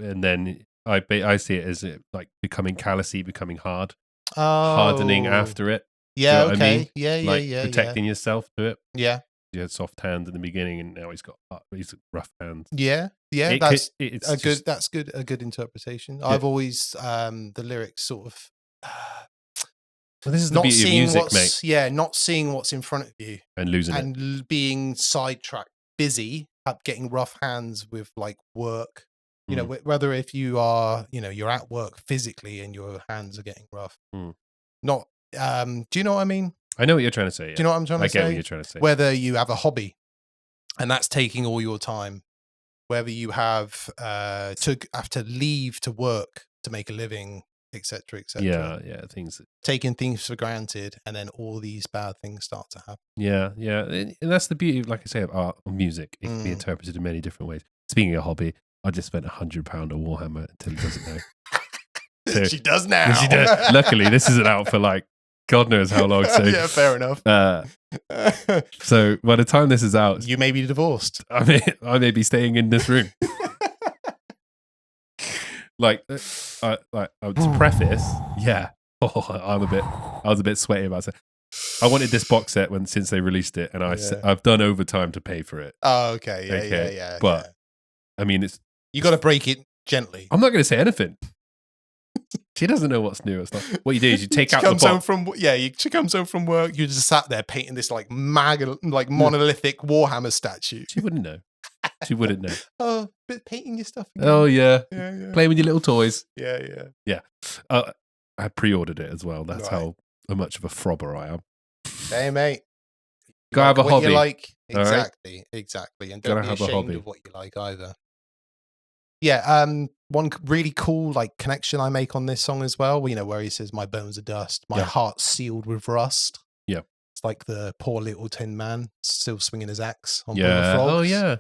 And then I see it as it like becoming callousy, becoming hard, hardening after it. Yeah, you know okay. I mean? Yeah, protecting yourself to it. Yeah. You had soft hands in the beginning, and now he's got rough hands. Yeah. That's a good interpretation. I've always the lyrics sort of. Well, this is the beauty of music, mate. Yeah, not seeing what's in front of you and losing it, and being sidetracked, busy, getting rough hands with like work. You know, whether if you are, you're at work physically and your hands are getting rough. Not. Do you know what I mean? I know what you're trying to say. Yeah. Do you know what I'm trying to say? I get what you're trying to say. Whether you have a hobby and that's taking all your time, whether you have to leave to work to make a living, etc., etc. Yeah, things taking things for granted, and then all these bad things start to happen. Yeah, and that's the beauty, like I say, of art or music. It can be interpreted in many different ways. Speaking of hobby, I just spent £100 on Warhammer until he doesn't know. So, she does now. She does. Luckily, this isn't out for like God knows how long. So yeah, fair enough. So by the time this is out, you may be divorced. I may be staying in this room. To preface, I was a bit sweaty about it. I wanted this box set since they released it, and I've done overtime to pay for it. Oh, okay, yeah. But I mean, you got to break it gently. I'm not going to say anything. She doesn't know what's new. It's not. What you do is you take out the box. She comes home from work. You just sat there painting this like monolithic Warhammer statue. She wouldn't know. She wouldn't know. Oh, but painting your stuff again. Oh yeah. Playing with your little toys. Yeah. I pre-ordered it as well. That's how much of a frobber I am. Hey mate, gotta have a hobby. You like exactly, and don't gotta be have a ashamed hobby of what you like either. Yeah, one really cool like connection I make on this song as well. Where he says, "My bones are dust, my heart's sealed with rust." Yeah, it's like the poor little tin man still swinging his axe on Frogs. Oh yeah.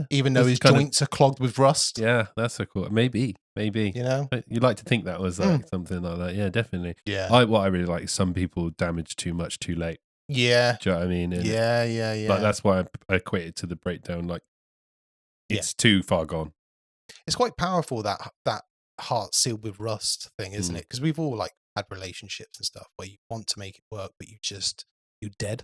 Even though his joints are clogged with rust. Yeah, that's so cool. Maybe. You'd like to think that was like something like that. Yeah, definitely. Yeah. What I really like is some people damage too much too late. Yeah. Do you know what I mean? And yeah. Like that's why I equate it to the breakdown. Like it's too far gone. It's quite powerful, that heart sealed with rust thing, isn't it? Because we've all like had relationships and stuff where you want to make it work, but you're dead.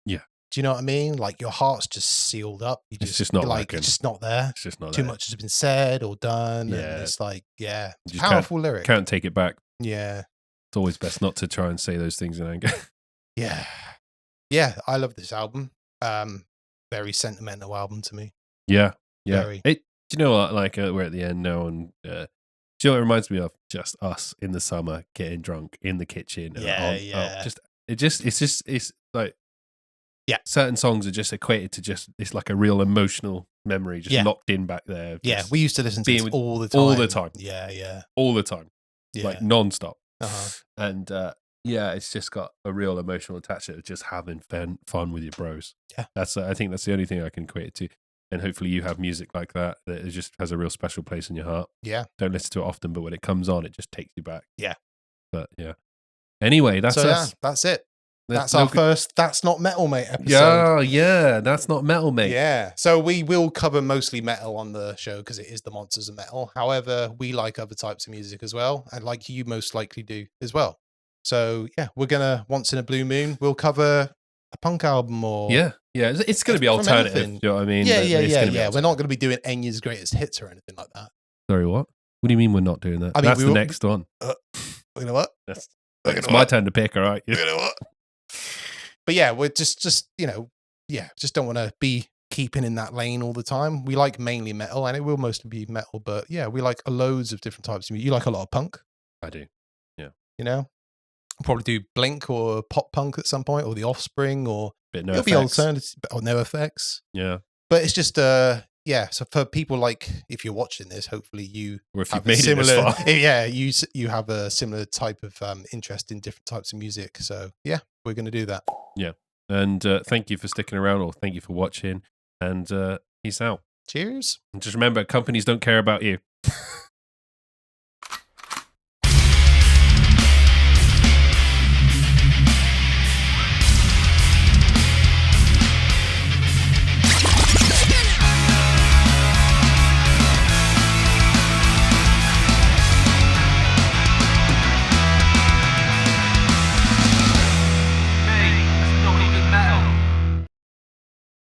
Yeah. Do you know what I mean? Like your heart's just sealed up. It's just not it's just not there. It's just not too there. much has been said or done. Yeah. And it's like, you powerful lyric. Can't take it back. Yeah. It's always best not to try and say those things in anger. Yeah. Yeah. I love this album. Very sentimental album to me. Yeah. Very. Do you know what? Like we're at the end now, and do you know what it reminds me of? Just us in the summer getting drunk in the kitchen. It's like certain songs are just equated to it's like a real emotional memory, just locked in back there. Yeah, we used to listen to this all the time. All the time. Yeah. All the time. Like non-stop. Uh-huh. And it's just got a real emotional attachment of just having fun with your bros. Yeah, I think that's the only thing I can equate it to. And hopefully you have music like that it just has a real special place in your heart. Yeah. Don't listen to it often, but when it comes on, it just takes you back. Yeah. But yeah. Anyway, that's us. Yeah, that's it. That's our first That's Not Metal, Mate episode. Yeah, That's Not Metal, Mate. Yeah. So we will cover mostly metal on the show because it is the Monsters of Metal. However, we like other types of music as well, and like you most likely do as well. So yeah, we're gonna, once in a blue moon, we'll cover a punk album or it's going to be alternative. You know what I mean? Yeah. We're not going to be doing Enya's greatest hits or anything like that. Sorry, what? What do you mean we're not doing that? I mean, that's the next one. You know what? It's my turn to pick, all right? You know what? But yeah, we're just just don't want to be keeping in that lane all the time. We like mainly metal, and it will mostly be metal. But yeah, we like loads of different types of music. You like a lot of punk? I do. Yeah. You know, I'll probably do Blink or pop punk at some point, or The Offspring, or it'll be alternative or No Effects. Yeah. But it's just so for people like, if you're watching this, hopefully you or if you've made it this far. you have a similar type of interest in different types of music. So yeah, we're going to do that. Yeah. And thank you for sticking around, or thank you for watching, and peace out. Cheers. And just remember, companies don't care about you.